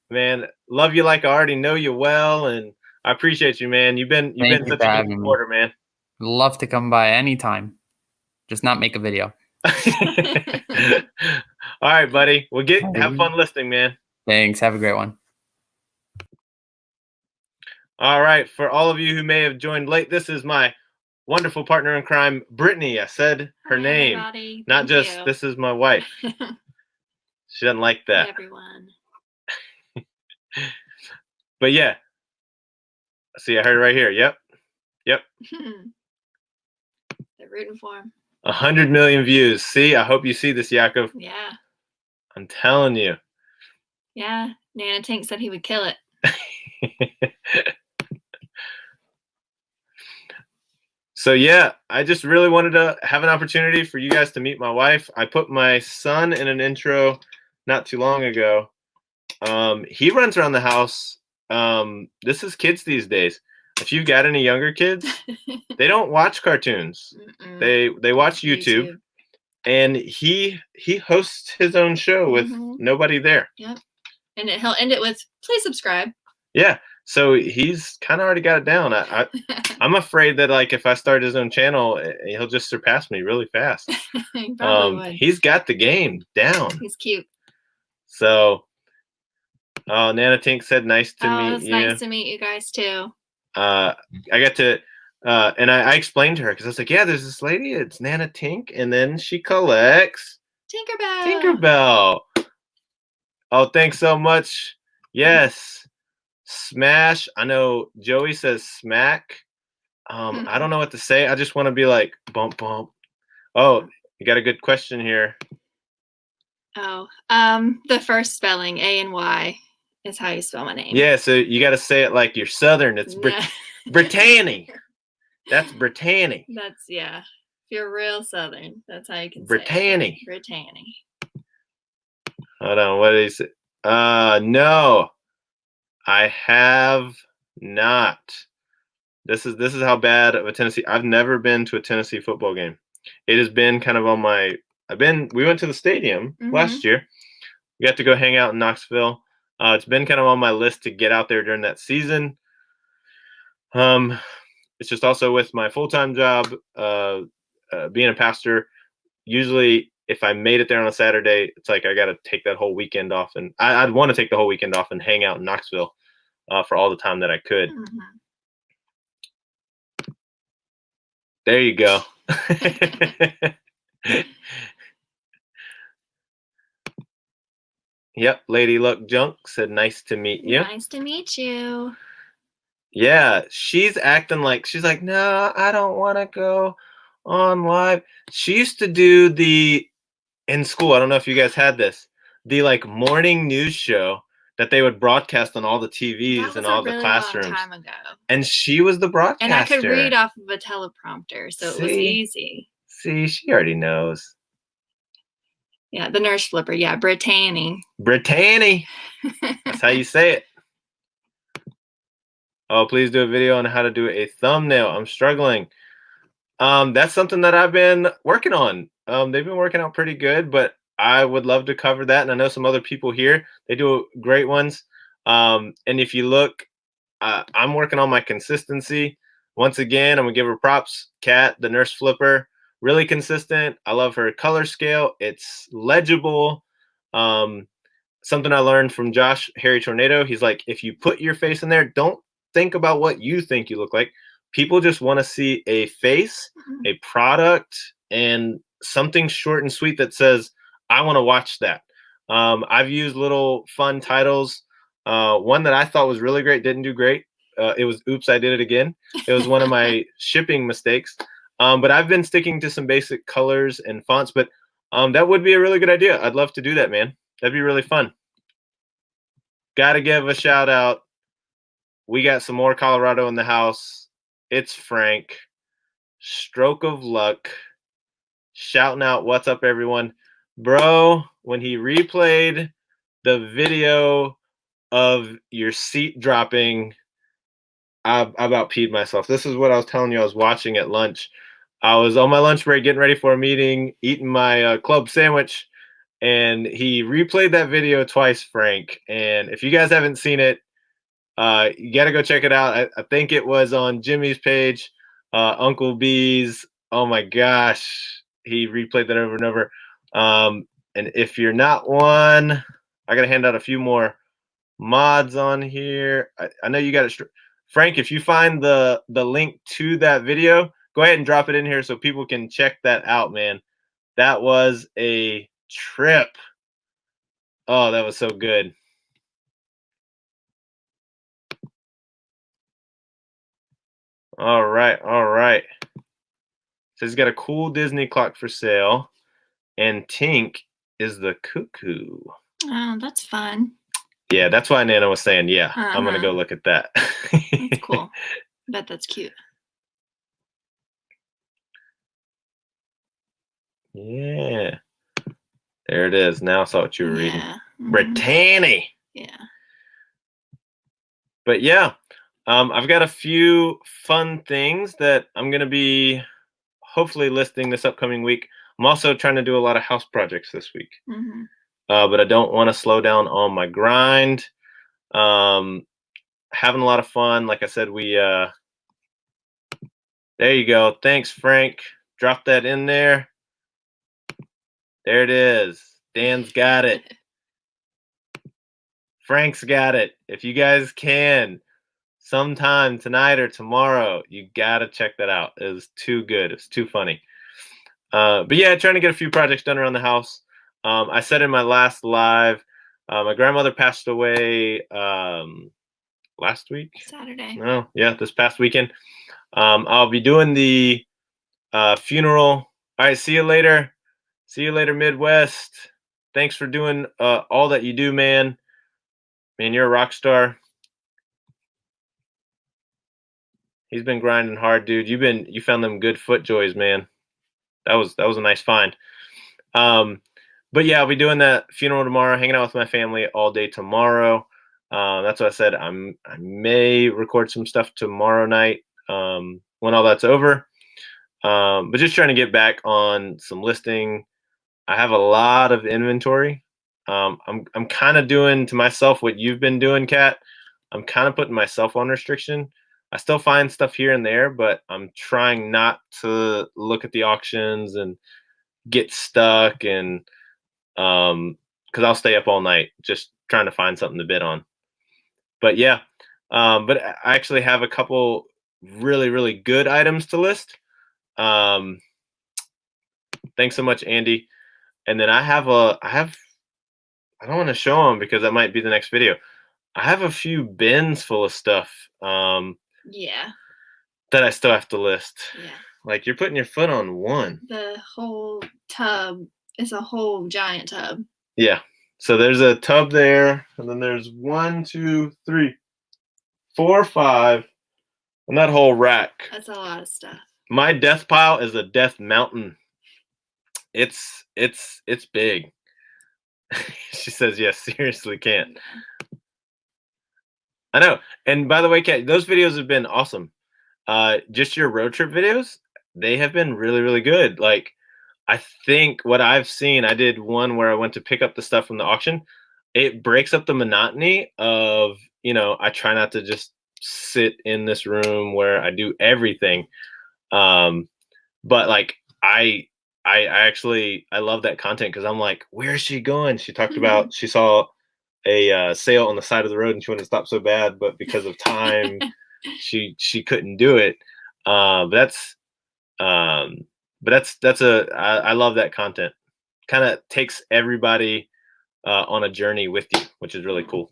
Man, love you like I already know you well, and I appreciate you, man. You've been such a good supporter, man. Love to come by anytime. Just not make a video. All right, buddy. Well, have fun listening, man. Thanks. Have a great one. All right. For all of you who may have joined late, this is my wonderful partner in crime, Brittany. I said her name, everybody. not Thank just you. this is my wife. She doesn't like that. Hey, everyone. But yeah. See, I heard it right here. Yep. They're rooting for him. 100 million views. See, I hope you see this, Yakov. Yeah. I'm telling you. Yeah. Nana Tink said he would kill it. So yeah, I just really wanted to have an opportunity for you guys to meet my wife. I put my son in an intro not too long ago. He runs around the house. This is kids these days. If you've got any younger kids, they don't watch cartoons. They watch YouTube. And he hosts his own show with nobody there. Yep. And he'll end it with, please subscribe. Yeah. So he's kind of already got it down. I'm afraid that like if I start his own channel, he'll just surpass me really fast. He probably would. He's got the game down. He's cute. So, Nana Tink said, nice to meet you. It's nice to meet you guys too. I got to, and I explained to her because I was like, yeah, there's this lady, it's Nana Tink, and then she collects Tinkerbell. Oh, thanks so much. Yes. Smash. I know Joey says smack. I don't know what to say. I just want to be like bump bump. Oh, you got a good question here. Oh, the first spelling, A and Y, is how you spell my name. Yeah, so you got to say it like you're Southern. It's Brittany. That's Brittany. That's, yeah. If you're real Southern, that's how you can Brittany. say it. Brittany. Hold on, what is it? No, I have not. This is how bad of a Tennessee. I've never been to a Tennessee football game. It has been kind of on my. We went to the stadium last year. We got to go hang out in Knoxville. It's been kind of on my list to get out there during that season. It's just also with my full-time job, being a pastor. Usually, if I made it there on a Saturday, it's like I got to take that whole weekend off, and I'd want to take the whole weekend off and hang out in Knoxville for all the time that I could. There you go. Yep, Lady Luck Junk said, nice to meet you. Nice to meet you. Yeah, she's acting like, she's like, no, I don't want to go on live. She used to do in school, I don't know if you guys had this, the like morning news show that they would broadcast on all the TVs and all the classrooms. Long time ago. And she was the broadcaster. And I could read off of a teleprompter, so it was easy. See, she already knows. Yeah, the nurse flipper. Yeah, Brittany. Brittany. That's how you say it. Oh, please do a video on how to do a thumbnail. I'm struggling. That's something that I've been working on. They've been working out pretty good, but I would love to cover that. And I know some other people here, they do great ones. And if you look, I'm working on my consistency. once again, I'm gonna give her props. Kat, the nurse flipper, really consistent. I love her color scale. It's legible. Something I learned from Josh Harry Tornado. He's like, if you put your face in there, don't think about what you think you look like. People just want to see a face, a product, and something short and sweet that says, I want to watch that. I've used little fun titles. One that I thought was really great, didn't do great. It was Oops, I Did It Again. It was one of my shipping mistakes. But I've been sticking to some basic colors and fonts, but that would be a really good idea. I'd love to do that, man. That'd be really fun. Got to give a shout out. We got some more Colorado in the house. It's Frank. Stroke of luck. Shouting out, what's up, everyone? Bro, when he replayed the video of your seat dropping, I about peed myself. This is what I was telling you I was watching at lunch. I was on my lunch break getting ready for a meeting, eating my club sandwich, and he replayed that video twice, Frank. And if you guys haven't seen it, you got to go check it out. I think it was on Jimmy's page, Uncle B's. Oh my gosh. He replayed that over and over. And if you're not one, I got to hand out a few more mods on here. I know you got it. Frank, if you find the link to that video, go ahead and drop it in here so people can check that out, man. That was a trip. Oh, that was so good. All right, all right. So he's got a cool Disney clock for sale, and Tink is the cuckoo. Oh, that's fun. Yeah, that's why Nana was saying, yeah, I'm gonna go look at that. That's cool. I bet that's cute. Yeah. There it is. Now I saw what you were reading. Mm-hmm. Brittany. Yeah. But yeah, I've got a few fun things that I'm going to be hopefully listing this upcoming week. I'm also trying to do a lot of house projects this week. Mm-hmm. But I don't want to slow down on my grind. Having a lot of fun. Like I said, there you go. Thanks, Frank. Drop that in there. There it is. Dan's got it. Frank's got it. If you guys can, sometime tonight or tomorrow, you got to check that out. It was too good. It's too funny. But yeah, trying to get a few projects done around the house. I said in my last live, my grandmother passed away last week. Saturday. No, yeah, this past weekend. I'll be doing the funeral. All right, see you later. See you later, Midwest. Thanks for doing all that you do, man. Man, you're a rock star. He's been grinding hard, dude. You found them good foot joys, man. That was a nice find. But yeah, I'll be doing that funeral tomorrow, hanging out with my family all day tomorrow. That's what I said. I may record some stuff tomorrow night when all that's over. But just trying to get back on some listing. I have a lot of inventory. I'm kind of doing to myself what you've been doing, Kat. I'm kind of putting myself on restriction. I still find stuff here and there, but I'm trying not to look at the auctions and get stuck, and because I'll stay up all night just trying to find something to bid on. But yeah, but I actually have a couple really, really good items to list. Thanks so much, Andy. And then I don't want to show them because that might be the next video. I have a few bins full of stuff. Yeah. That I still have to list. Yeah. Like, you're putting your foot on one. The whole tub is a whole giant tub. Yeah. So there's a tub there, and then there's 1, 2, 3, 4, 5, and that whole rack. That's a lot of stuff. My death pile is a death mountain. It's big. She says, yes, seriously can't. I know. And by the way, Kat, those videos have been awesome. Just your road trip videos, they have been really, really good. Like, I think what I've seen, I did one where I went to pick up the stuff from the auction. It breaks up the monotony of, I try not to just sit in this room where I do everything. But like I actually love that content because I'm like, where is she going? She talked about she saw a sale on the side of the road and she wanted to stop so bad, but because of time, she couldn't do it. But I love that content. Kind of takes everybody on a journey with you, which is really cool.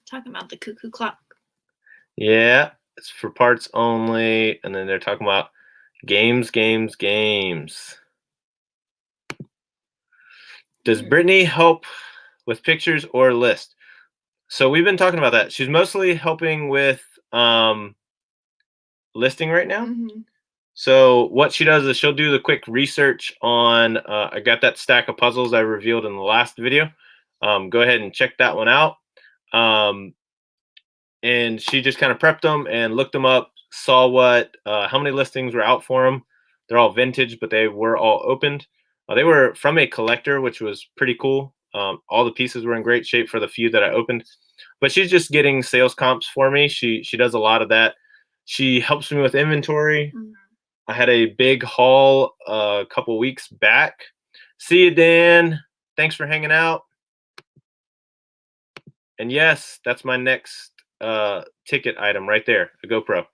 Talking about the cuckoo clock. Yeah, it's for parts only, and then they're talking about games. Does Brittany help with pictures or list? So we've been talking about that. She's mostly helping with listing right now. So what she does is she'll do the quick research on, I got that stack of puzzles I revealed in the last video. Go ahead and check that one out. And she just kind of prepped them and looked them up, saw how many listings were out for them. They're all vintage, but they were all opened. They were from a collector, which was pretty cool. All the pieces were in great shape for the few that I opened. But she's just getting sales comps for me. She does a lot of that. She helps me with inventory. I had a big haul a couple weeks back. See you, Dan. Thanks for hanging out. And yes, that's my next ticket item right there, a GoPro.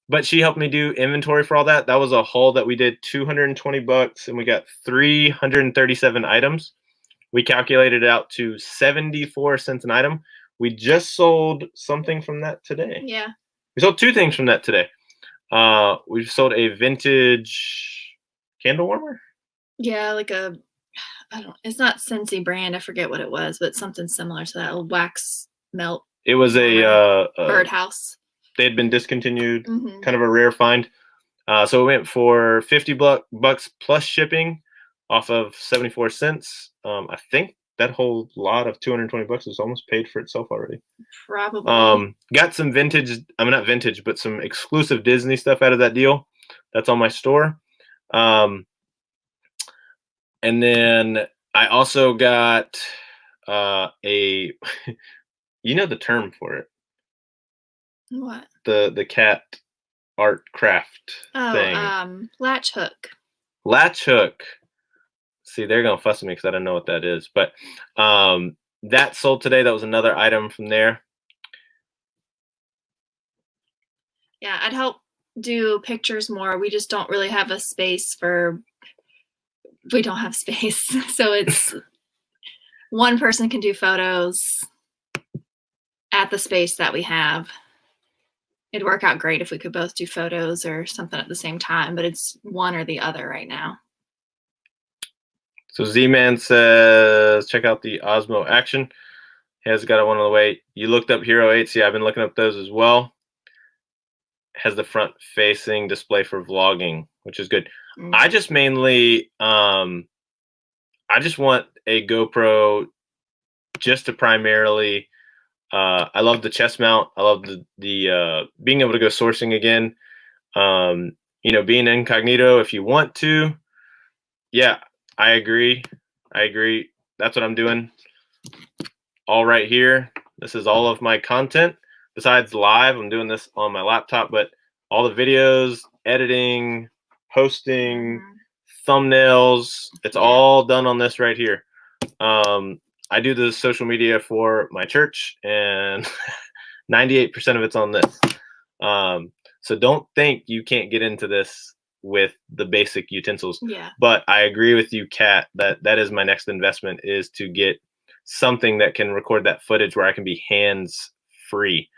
But she helped me do inventory for all that. That was a haul that we did $220 and we got 337 items. We calculated it out to 74 cents an item. We just sold something from that today. Yeah. We sold two things from that today. We've sold a vintage candle warmer. Yeah, like it's not Scentsy brand. I forget what it was, but something similar to that. A wax melt. It was a birdhouse. They had been discontinued, kind of a rare find. So it went for $50 plus shipping off of 74 cents. I think that whole lot of $220 is almost paid for itself already. Probably. Got some vintage, I mean not vintage, but some exclusive Disney stuff out of that deal. That's on my store. And then I also got you know the term for it. What? The cat art craft thing. Latch hook. Latch hook. See, they're gonna fuss at me because I don't know what that is. But that sold today. That was another item from there. Yeah, I'd help do pictures more. We just don't really have a space we don't have space. So it's one person can do photos at the space that we have. It'd work out great if we could both do photos or something at the same time, but it's one or the other right now. So Z-Man says, check out the Osmo Action. He has got one on the way. You looked up Hero 8s. Yeah, I've been looking up those as well. Has the front facing display for vlogging, which is good. I just mainly, I just want a GoPro just to primarily, I love the chest mount. I love the being able to go sourcing again. You know, being incognito if you want to. Yeah, I agree. That's what I'm doing. All right here. This is all of my content. Besides live, I'm doing this on my laptop, but all the videos, editing, posting, thumbnails, it's all done on this right here. I do the social media for my church, and 98% of it's on this. So don't think you can't get into this with the basic utensils. Yeah. But I agree with you, Kat, that is my next investment, is to get something that can record that footage where I can be hands free.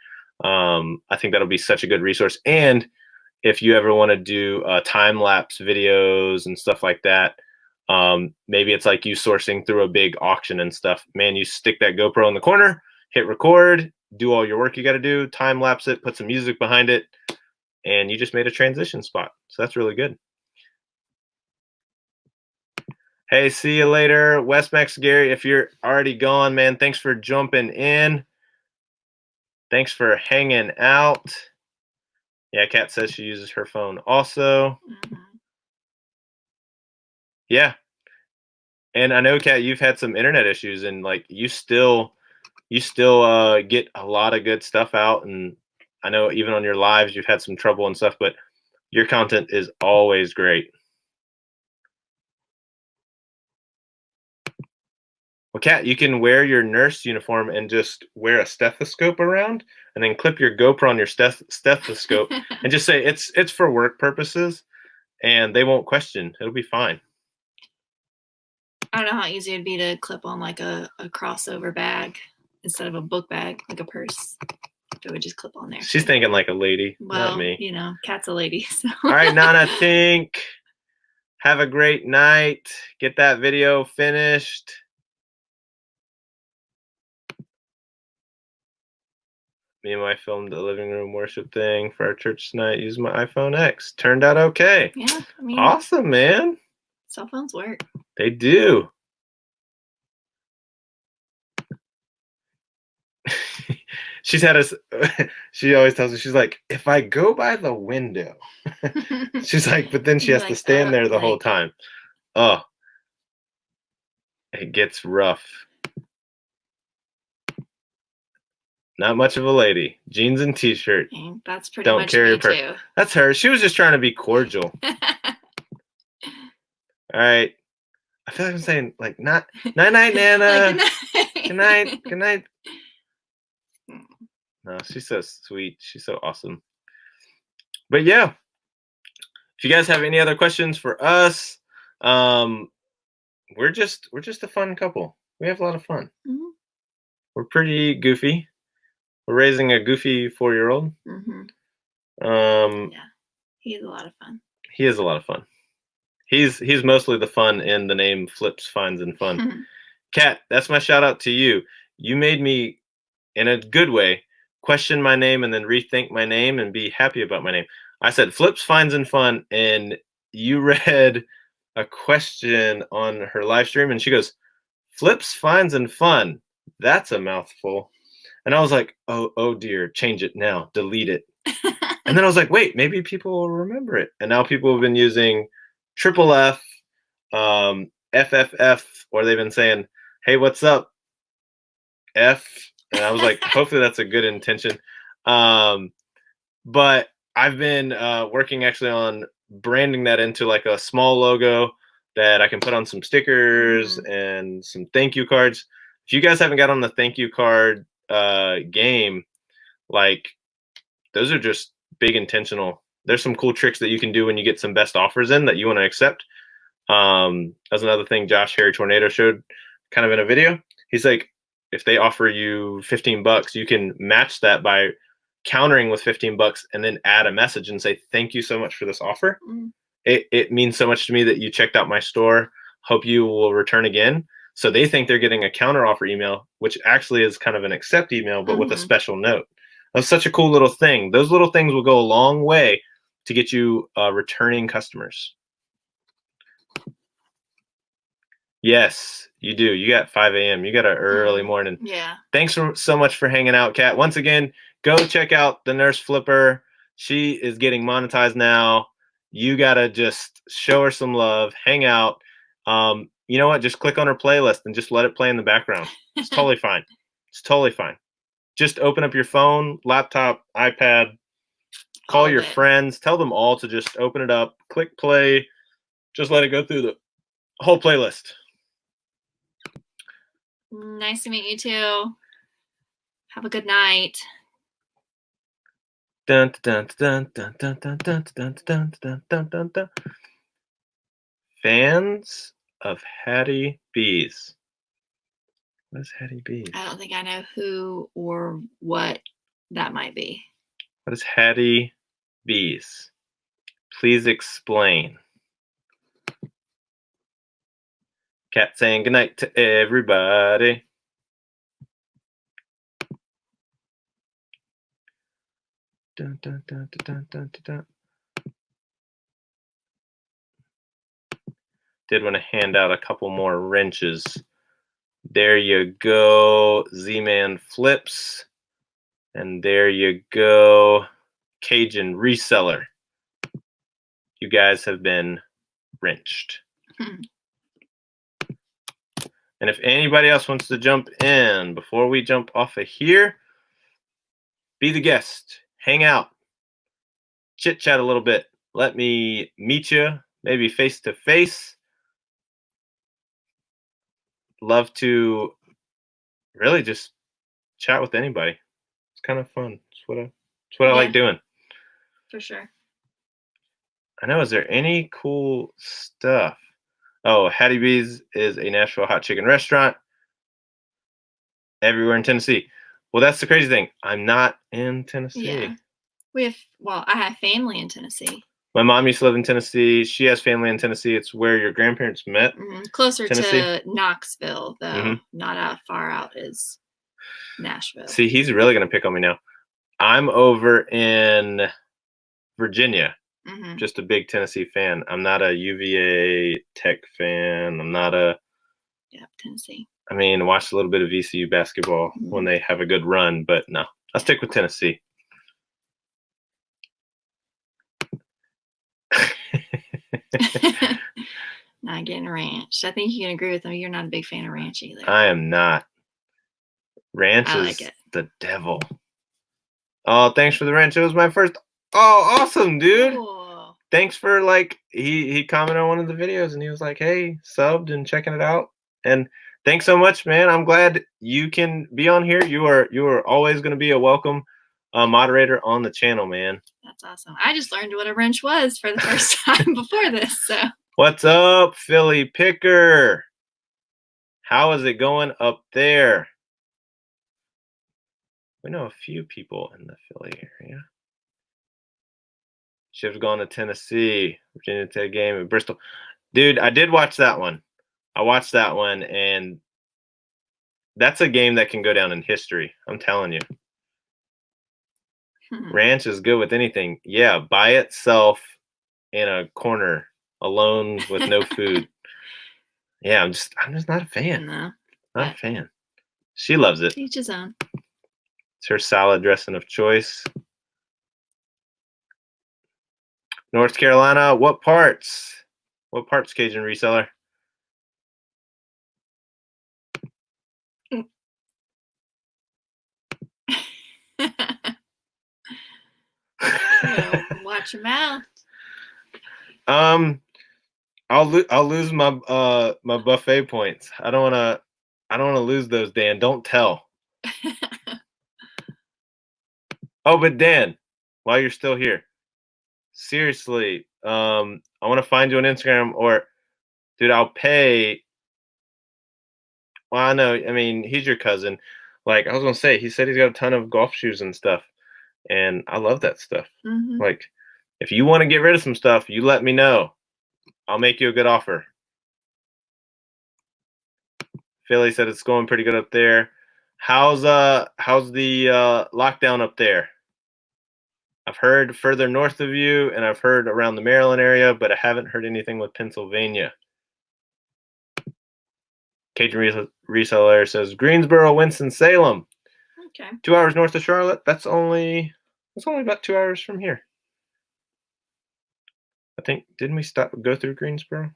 I think that'll be such a good resource. And if you ever want to do time lapse videos and stuff like that, maybe it's like you sourcing through a big auction and stuff. Man, you stick that GoPro in the corner, hit record, do all your work you got to do, time lapse it, put some music behind it, and you just made a transition spot. So that's really good. Hey, see you later. West Max Gary, if you're already gone, man, thanks for jumping in. Thanks for hanging out. Yeah, Kat says she uses her phone also. Yeah. And I know, Kat, you've had some internet issues, and like you still get a lot of good stuff out. And I know even on your lives you've had some trouble and stuff, but your content is always great. Well, Kat, you can wear your nurse uniform and just wear a stethoscope around, and then clip your GoPro on your stethoscope and just say it's for work purposes, and they won't question. It'll be fine. I don't know how easy it'd be to clip on like a crossover bag instead of a book bag, like a purse. It would just clip on there. She's thinking like a lady, well, not me. You know, Kat's a lady. So. All right, Nana Tink. Have a great night. Get that video finished. Me and my filmed the living room worship thing for our church tonight. Used my iPhone X. Turned out okay. Yeah, I mean, awesome, man. Cell phones work. They do. She's had us. She always tells me, she's like, if I go by the window, she's like, but then she has to stand there the whole time. Oh, it gets rough. Not much of a lady. Jeans and t-shirt. That's pretty much me too. That's her. She was just trying to be cordial. All right. I feel like I'm saying like night night Nana. Good night. Good night. No, she's so sweet. She's so awesome. But yeah, if you guys have any other questions for us, we're just a fun couple. We have a lot of fun. Mm-hmm. We're pretty goofy. We're raising a goofy 4-year-old. Mm-hmm. Yeah, he's a lot of fun. He is a lot of fun. He's mostly the fun in the name Flips, Finds, and Fun. Kat, that's my shout out to you. You made me, in a good way, question my name and then rethink my name and be happy about my name. I said Flips, Finds, and Fun, and you read a question on her live stream, and she goes, Flips, Finds, and Fun. That's a mouthful. And I was like, oh dear, change it now, delete it. And then I was like, wait, maybe people will remember it. And now people have been using triple F, FFF, or they've been saying, hey, what's up, F? And I was like, hopefully that's a good intention. But I've been working actually on branding that into like a small logo that I can put on some stickers and some thank you cards. If you guys haven't got on the thank you card game, like those are just big intentional. There's some cool tricks that you can do when you get some best offers in that you want to accept. That's another thing Josh Harry Tornado showed kind of in a video. He's like, if they offer you $15, you can match that by countering with $15 and then add a message and say, thank you so much for this offer. It means so much to me that you checked out my store. Hope you will return again. So they think they're getting a counter offer email, which actually is kind of an accept email, but with a special note. That's such a cool little thing. Those little things will go a long way to get you returning customers. Yes, you do. You got 5 a.m. You got an early morning. Yeah. Thanks so much for hanging out, Kat. Once again, go check out the Nurse Flipper. She is getting monetized now. You got to just show her some love, hang out. You know what? Just click on her playlist and just let it play in the background. It's totally fine. It's totally fine. Just open up your phone, laptop, iPad, call your friends, tell them all to just open it up, click play, just let it go through the whole playlist. Nice to meet you too. Have a good night. Dun, dun, dun, dun, dun, dun, dun, dun, dun, dun, dun, dun, dun. Fans of Hattie B's. What is Hattie B's? I don't think I know who or what that might be. What is Hattie B's? Please explain. Kat saying goodnight to everybody. Dun, dun, dun, dun, dun, dun, dun. Did want to hand out a couple more wrenches. There you go, Z-Man Flips. And there you go, Cajun Reseller. You guys have been wrenched. And if anybody else wants to jump in before we jump off of here, be the guest, hang out, chit chat a little bit. Let me meet you, maybe face to face. Love to really just chat with anybody. It's kind of fun. It's what I like doing. For sure. I know. Is there any cool stuff? Oh, Hattie B's is a Nashville hot chicken restaurant everywhere in Tennessee. Well, that's the crazy thing. I'm not in Tennessee. Yeah. I have family in Tennessee. My mom used to live in Tennessee. She has family in Tennessee. It's where your grandparents met. Closer Tennessee. to Knoxville, though. Not far out is Nashville. See, he's really going to pick on me now. I'm over in Virginia. Just a big Tennessee fan. I'm not a UVA Tech fan. I'm not a... Yeah, Tennessee. I mean, watch a little bit of VCU basketball when they have a good run, but no. I'll stick with Tennessee. Not getting ranch. I think you can agree with me. You're not a big fan of ranch either. I am not. Ranch is the devil. Oh, thanks for the ranch. It was my first. Oh, awesome, dude. Cool. Thanks for he commented on one of the videos and he was like, hey, subbed and checking it out. And thanks so much, man. I'm glad you can be on here. You are always going to be a welcome moderator on the channel, man. That's awesome. I just learned what a wrench was for the first time before this. So what's up, Philly Picker? How is it going up there? We know a few people in the Philly area. Should have gone to Tennessee, Virginia Tech game at Bristol. Dude, I did watch that one. I watched that one, and that's a game that can go down in history. I'm telling you. Ranch is good with anything. Yeah, by itself in a corner, alone with no food. Yeah, I'm just not a fan. No, not a fan. She loves it. Each his own. It's her salad dressing of choice. North Carolina, what parts? What parts, Cajun Reseller? Watch your mouth. I'll lose my my buffet points. I don't wanna lose those, Dan. Don't tell. Oh, but Dan, while you're still here, seriously, I want to find you on Instagram, or dude, I'll pay. Well, I know. I mean, he's your cousin. Like I was gonna say, he said he's got a ton of golf shoes and stuff, and I love that stuff. Like, if you want to get rid of some stuff, you let me know. I'll make you a good offer. Philly said it's going pretty good up there. How's the lockdown up there? I've heard further north of you, and I've heard around the Maryland area, but I haven't heard anything with Pennsylvania. Cajun Reseller says Greensboro, Winston-Salem. Okay. 2 hours north of Charlotte. That's only about 2 hours from here. I think, didn't we go through Greensboro?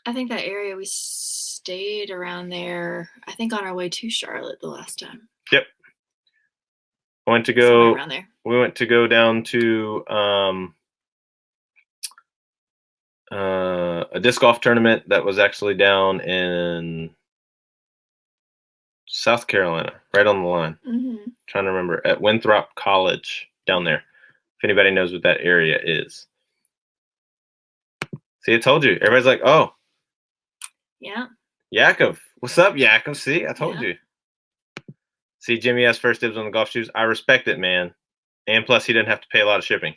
I think that area we stayed around there. I think on our way to Charlotte the last time. Yep. I went to go around there. We went to go down to a disc golf tournament that was actually down in South Carolina, right on the line. Trying to remember, at Winthrop College down there. If anybody knows what that area is. See, I told you. Everybody's like, oh. Yeah. Yakov. What's up, Yakov? See, I told you. See, Jimmy has first dibs on the golf shoes. I respect it, man. And plus, he didn't have to pay a lot of shipping.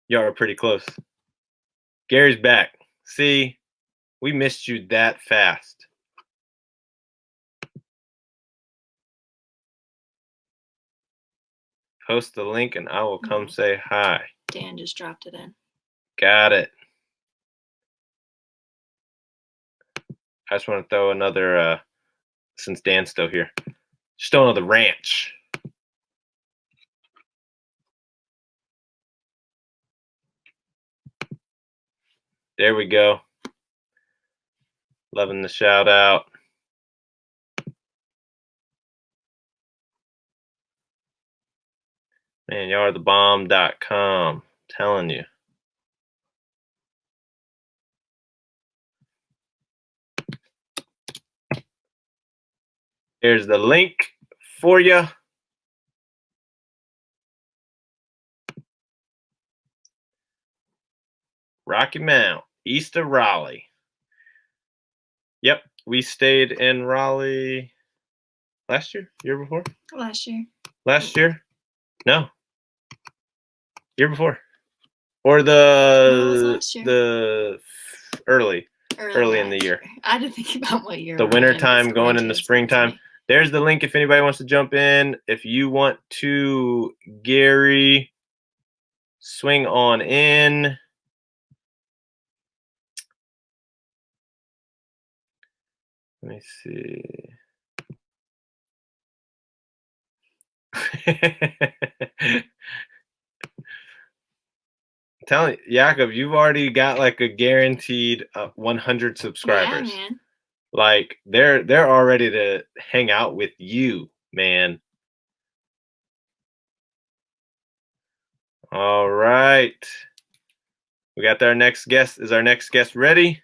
Y'all are pretty close. Gary's back. See, we missed you that fast. Post the link and I will come say hi. Dan just dropped it in. Got it. I just want to throw another, since Dan's still here, just throw another ranch. There we go. Loving the shout out. Man, y'all are the bomb.com. Telling you. Here's the link for you. Rocky Mount, east of Raleigh. Yep, we stayed in Raleigh last year, year before? Last year. Last year? No. Year before. Or No, it was last year. the early in the last year. I had to think about what year. The we're in. winter It's time going into changed springtime. constantly. There's the link if anybody wants to jump in. If you want to, Gary, swing on in. Let me see. Telling Jakob, you've already got like a guaranteed 100 subscribers. Yeah, man. Like they're all ready to hang out with you, man. All right. We got our next guest. Is our next guest ready?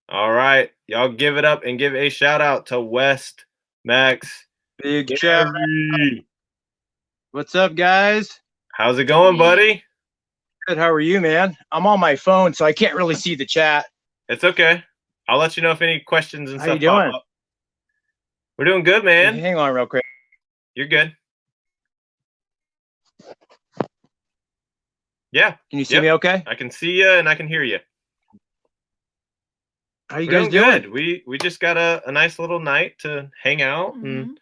All right. Y'all give it up and give a shout out to West Max. Big shout. What's up, guys? How's it going, buddy? Good. How are you, man? I'm on my phone, so I can't really see the chat. It's okay. I'll let you know if any questions and How stuff you doing? pop up. We're doing good, man. Hang on real quick. You're good. Yeah. Can you see me okay? I can see you and I can hear you. How you We're guys doing? good. We just got a nice little night to hang out and Mhm.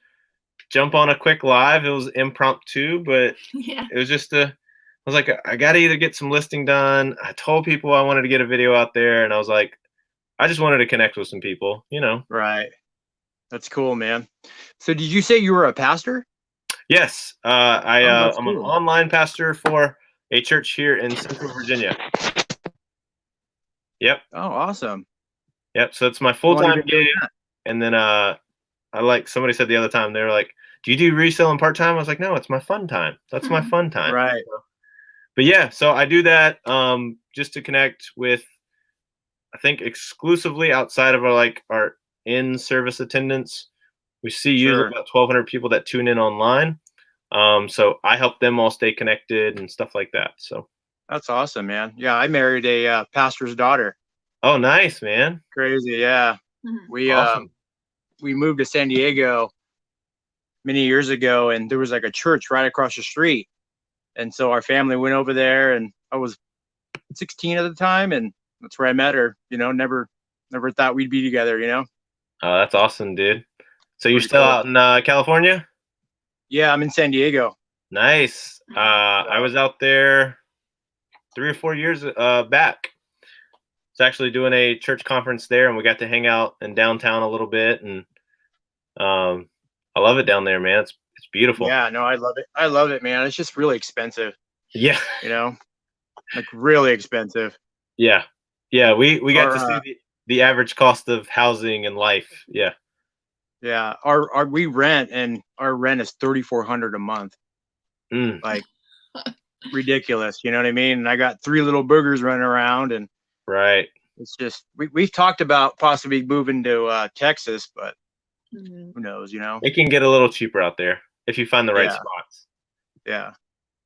jump on a quick live. It was impromptu, but Yeah. it was just I was like, I got to either get some listing done. I told people I wanted to get a video out there, and I was like, I just wanted to connect with some people, you know. Right. That's cool, man. So did you say you were a pastor? Yes. that's I'm an cool. online pastor for a church here in Central Virginia. Yep. Oh, awesome. Yep. So it's my How long you full-time been doing gig. And then I like somebody said the other time, they were like, do you do reselling part-time? I was like, no, it's my fun time. That's my fun time. Right. But yeah, so I do that just to connect with, I think, exclusively outside of our in-service attendance. We see usually Sure. about 1,200 people that tune in online. So I help them all stay connected and stuff like that. So That's awesome, man. Yeah, I married a pastor's daughter. oh, nice, man. Crazy, yeah. Mhm. Awesome. We moved to San Diego many years ago, and there was like a church right across the street. And so our family went over there, and I was 16 at the time, and that's where I met her. You know, never thought we'd be together, you know? Oh, that's awesome, dude. So you're Pretty still cool. out in California? Yeah, I'm in San Diego. Nice. I was out there 3 or 4 years back. It's actually doing a church conference there, and we got to hang out in downtown a little bit, and I love it down there, man. It's beautiful. Yeah, no, I love it. I love it, man. It's just really expensive, Yeah. you know? Like really expensive. Yeah. Yeah, we got Our, to see the average cost of housing and life. Yeah. Yeah, our we rent, and our rent is $3,400 a month. Mm. Like ridiculous, you know what I mean? And I got 3 little boogers running around, and Right. it's just we've talked about possibly moving to Texas, but Mhm. who knows, you know? It can get a little cheaper out there if you find the right Yeah. spots. Yeah.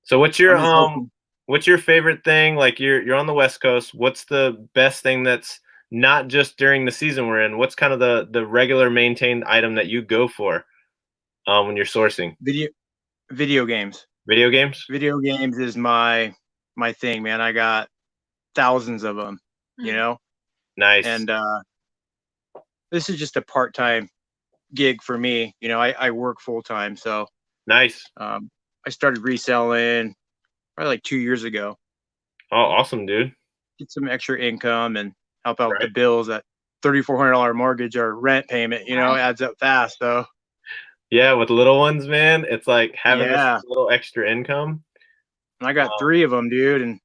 So what's your I'm just hoping- what's your favorite thing? Like you're on the West Coast. What's the best thing that's not just during the season we're in? What's kind of the regular maintained item that you go for when you're sourcing? video games. Video games? Video games is my thing, man. I got thousands of them, you Mhm. know? Nice. And this is just a part-time gig for me. You know, I work full-time, so Nice. I started reselling probably like 2 years ago. Oh, awesome, dude. Get some extra income and help out with the Right. bills. That $3,400 mortgage or rent payment, you know, Right. adds up fast. So Yeah, with little ones, man, it's like having Yeah. this little extra income. and I got 3 of them, dude. And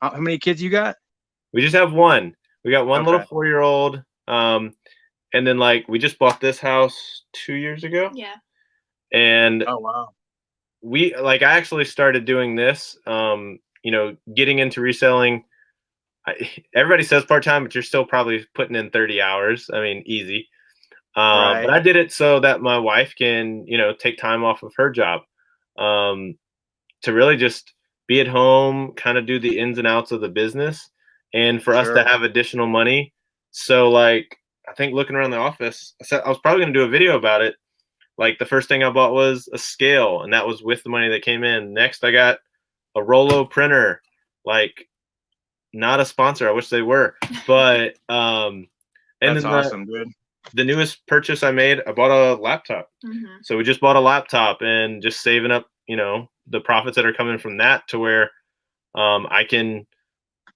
how many kids you got? We just have one. We got one little Okay. 4-year-old. And then like we just bought this house 2 years ago. Yeah. And Oh wow. I actually started doing this, getting into reselling. Everybody says part-time, but you're still probably putting in 30 hours. I mean, easy. Right. But I did it so that my wife can, take time off of her job, to really just be at home, kind of do the ins and outs of the business, and for us to Sure. have additional money. So like, I think looking around the office, I said I was probably going to do a video about it. Like the first thing I bought was a scale, and that was with the money that came in. Next, I got a Rollo printer. Like, not a sponsor. I wish they were, but and That's then awesome, dude. the newest purchase I made, I bought a laptop. Mm-hmm. So we just bought a laptop and just saving up, the profits that are coming from that to where I can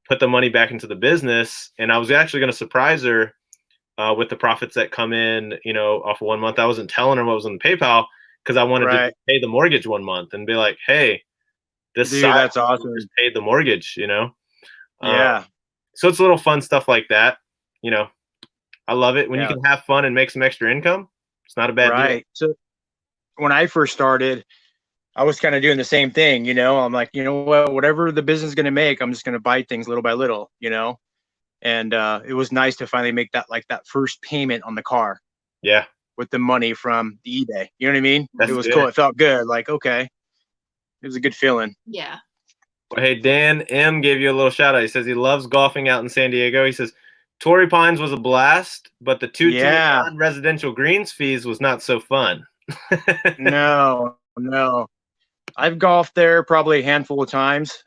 put the money back into the business. And I was actually going to surprise her with the profits that come in, off of 1 month. I wasn't telling her what was on the PayPal because I wanted to Right. pay the mortgage 1 month and be like, hey, this Dude, side that's hustle awesome. just paid the mortgage, Yeah. So it's a little fun stuff like that. I love it when you Yeah. can have fun and make some extra income. It's not a bad deal. Right. So when I first started, I was kind of doing the same thing, I'm like, whatever the business is going to make, I'm just going to buy things little by little, and it was nice to finally make that first payment on the car. Yeah. With the money from the eBay. You know what I mean? That's it was good. cool. It felt good. Like, okay. It was a good feeling. Yeah. Hey, Dan M gave you a little shout out. He says he loves golfing out in San Diego. He says Torrey Pines was a blast, but the 2-tier non-residential greens fees was not so fun. No. I've golfed there probably a handful of times.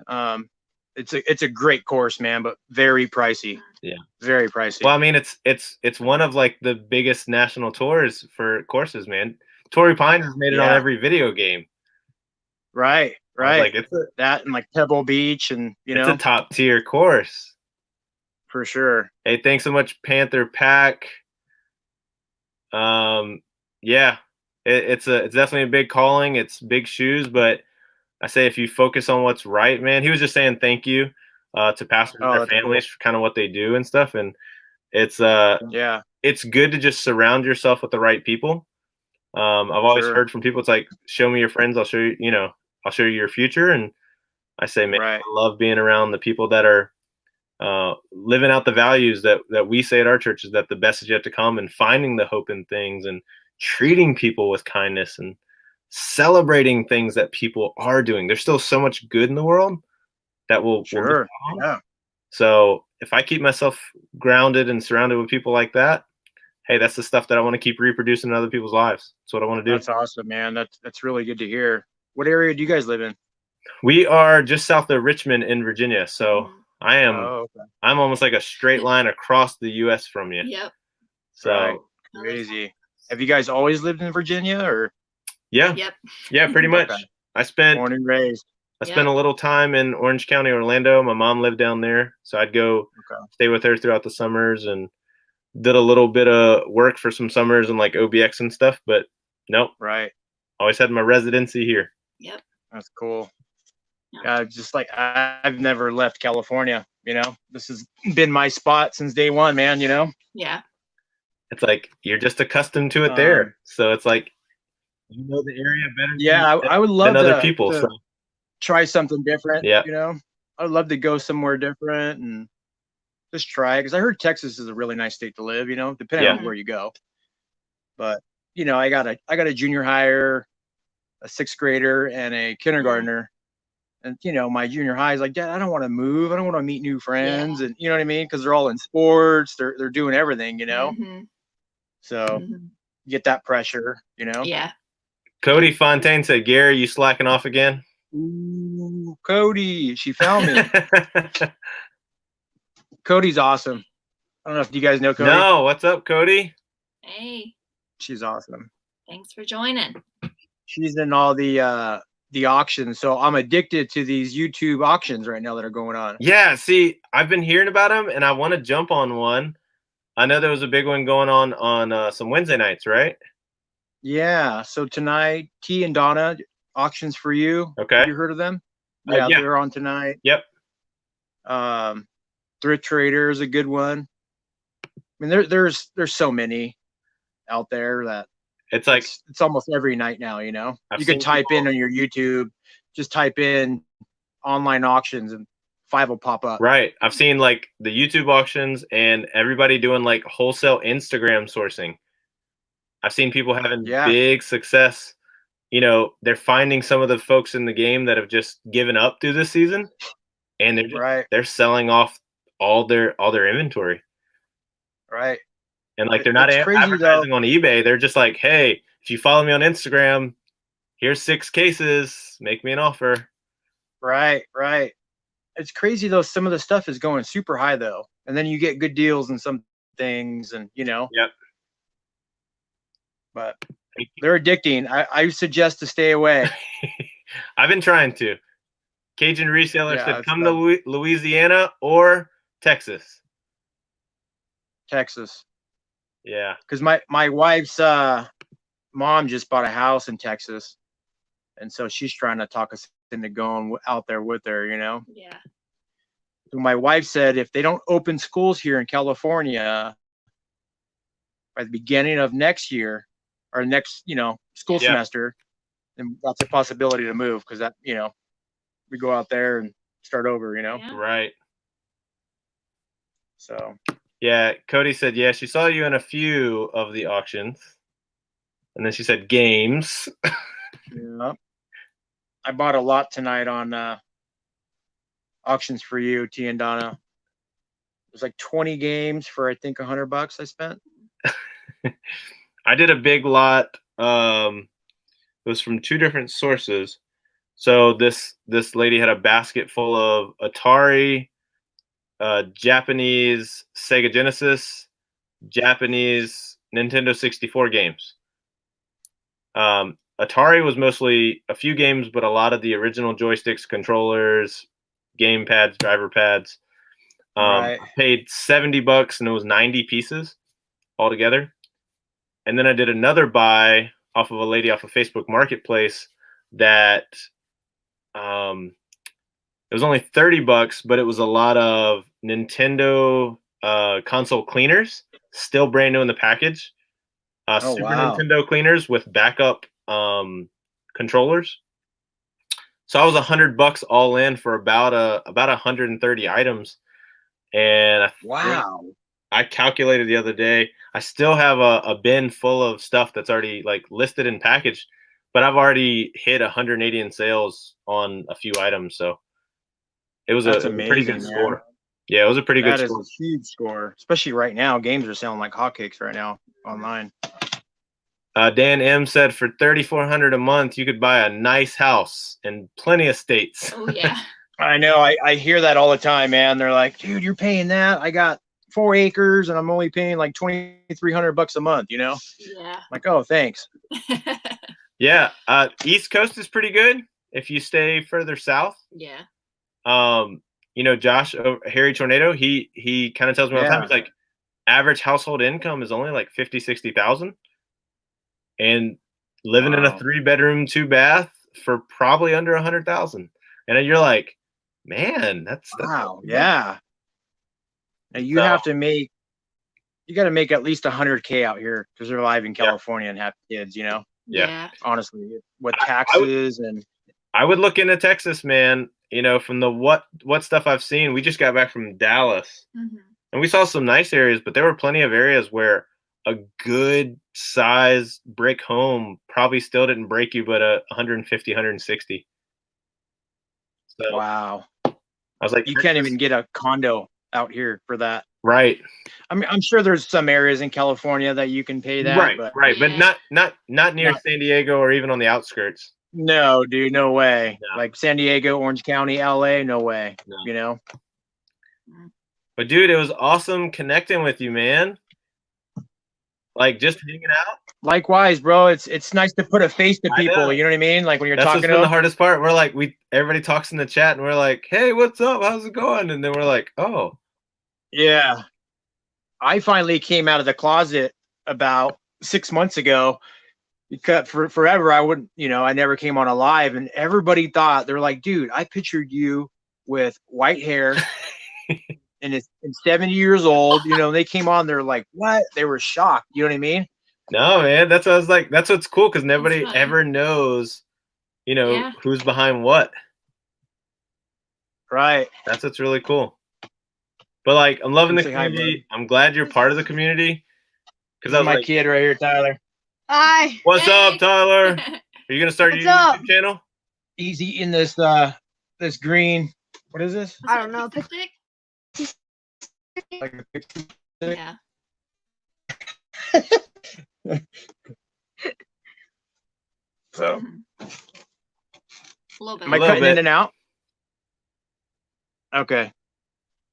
It's a great course, man, but very pricey. Yeah. Very pricey. Well, I mean, it's one of like the biggest national tours for courses, man. Torrey Pines has made it on every video game. Right. Like that and like Pebble Beach and it's a top tier course. For sure. Hey, thanks so much, Panther Pack. Yeah. It's definitely a big calling. It's big shoes, but I say if you focus on what's right, man. He was just saying thank you to pastors and their families for kind of what they do and stuff. And it's it's good to just surround yourself with the right people. I've always heard from people, it's like, show me your friends, I'll show you, I'll show you your future. And I say, man, I love being around the people that are living out the values that we say at our church, is that the best is yet to come, and finding the hope in things and treating people with kindness and celebrating things that people are doing. There's still so much good in the world that will yeah. So if I keep myself grounded and surrounded with people like that, hey, that's the stuff that I want to keep reproducing in other people's lives. That's what I want to do. That's awesome, man. That's really good to hear. What area do you guys live in? We are just south of Richmond in Virginia. So I'm almost like a straight line across the US from you. Yep. So crazy. Have you guys always lived in Virginia or? Yeah. Yep. Yeah, pretty much. Okay. Born and raised. I spent a little time in Orange County, Orlando. My mom lived down there, so I'd go stay with her throughout the summers and did a little bit of work for some summers and like OBX and stuff. But nope. Right. Always had my residency here. Yep. That's cool. Yeah, just like I've never left California. This has been my spot since day one, man. Yeah. It's like you're just accustomed to it there, so it's like you know the area better. Yeah, I would love than other people. So try something different. Yeah. I would love to go somewhere different and just try, because I heard Texas is a really nice state to live. Depending on where you go. But I got a junior higher, a 6th grader, and a kindergartner. And my junior high is like, Dad, I don't want to move. I don't want to meet new friends, and you know what I mean, because they're all in sports. They're doing everything, Mm-hmm. So get that pressure, Yeah. Cody Fontaine said, Gary, you slacking off again? Ooh, Cody, she found me. Cody's awesome. I don't know if you guys know Cody. No, what's up, Cody? Hey. She's awesome. Thanks for joining. She's in all the auctions, so I'm addicted to these YouTube auctions right now that are going on. Yeah, see, I've been hearing about them, and I want to jump on one. I know there was a big one going on some Wednesday nights, right? Yeah. So tonight, T and Donna, auctions for you. Okay. Have you heard of them? Yeah, they're on tonight. Yep. Thrift Trader is a good one. mean, there's so many out there that It's like it's almost every night now. You know, I've you can seen type in people- on your YouTube, just type in online auctions, and 5 will pop up. right. I've seen like the YouTube auctions and everybody doing like wholesale Instagram sourcing. I've seen people having Yeah. big success. You know, they're finding some of the folks in the game that have just given up through this season, and Right. they're selling off all their inventory. Right. And like they're not It's crazy, advertising on eBay. They're just like, hey, if you follow me on Instagram, here's 6 cases. Make me an offer. Right. Right. It's crazy though. Some of the stuff is going super high though, and then you get good deals and some things, and you know. Yep. But they're addicting. I suggest to stay away. I've been trying to. Cajun Reseller Yeah, said it's come to Louisiana or Texas. Texas. Yeah. Because my wife's mom just bought a house in Texas, and so she's trying to talk us into going out there with her. You know. Yeah. So my wife said if they don't open schools here in California by the beginning of next year or next, school semester, then that's a possibility to move because that, we go out there and start over, Yeah. Right. So. Yeah. Cody said, yeah, she saw you in a few of the auctions. And then she said games. Yeah. I bought a lot tonight on auctions for you, T and Donna. It was like 20 games for I think $100 I spent. I did a big lot. It was from 2 different sources. So this lady had a basket full of Atari, Japanese Sega Genesis, Japanese Nintendo 64 games. Atari was mostly a few games, but a lot of the original joysticks, controllers, game pads, driver pads. Right. I paid $70 and it was 90 pieces altogether. And then I did another buy off of a lady off of Facebook Marketplace that it was only $30, but it was a lot of Nintendo console cleaners, still brand new in the package. Super wow. Nintendo cleaners with backup controllers. So I was $100 all in for about 130 items. And I calculated the other day, I still have a bin full of stuff that's already like listed and packaged, but I've already hit 180 in sales on a few items. So it was a pretty good score. Yeah, it was a pretty good score. That is a huge score, especially right now. Games are selling like hotcakes right now online. Dan M said for $3,400 a month, you could buy a nice house and plenty of states. Oh yeah. I know. I hear that all the time, man. They're like, dude, you're paying that. I got 4 acres and I'm only paying like $2,300 a month, Yeah. I'm like, oh, thanks. Yeah. East Coast is pretty good if you stay further south. Yeah. Josh, Harry Tornado, he kind of tells me all the time, he's like, average household income is only like 50, 60,000. And living in a 3-bedroom, 2-bath for probably under 100,000. And you're like, man, that's wow. Yeah. And you have to make, you got to make at least 100K out here to survive in California and have kids, Yeah. Honestly, with taxes I would look into Texas, man. From the what stuff I've seen, we just got back from Dallas, and we saw some nice areas, but there were plenty of areas where a good size brick home probably still didn't break you, but 150, 160. So wow. I was like, you can't even get a condo out here for that. Right. I mean, I'm sure there's some areas in California that you can pay that. Right. But not near San Diego or even on the outskirts. No, dude, no way. No. Like San Diego, Orange County, LA, no way. No. But dude, it was awesome connecting with you, man. Like just hanging out. Likewise, bro. It's nice to put a face to people. You know what I mean? Like when you're talking to them. The hardest part. We're like, everybody talks in the chat, and we're like, "Hey, what's up? How's it going?" And then we're like, "Oh, yeah." I finally came out of the closet about 6 months ago because for forever I wouldn't, I never came on a live, and everybody thought they're like, "Dude, I pictured you with white hair, and it's 70 years old. You know, they came on, they're like, what? They were shocked. You know what I mean? No, man, that's what I was like. That's what's cool because nobody funny. ever knows, you know, Yeah. who's behind what. Right. That's what's really cool. But like, I'm loving the Say hi, community. I'm glad you're part of the community. Because I was my like, kid right here, Tyler. Hi. "What's Yay! up, Tyler? Are you gonna start What's your up? YouTube channel?" He's eating this this green. What is this? I don't know. Stick? Like a pixie stick? Yeah. So A little bit. am I A little cutting bit. in and out? Okay.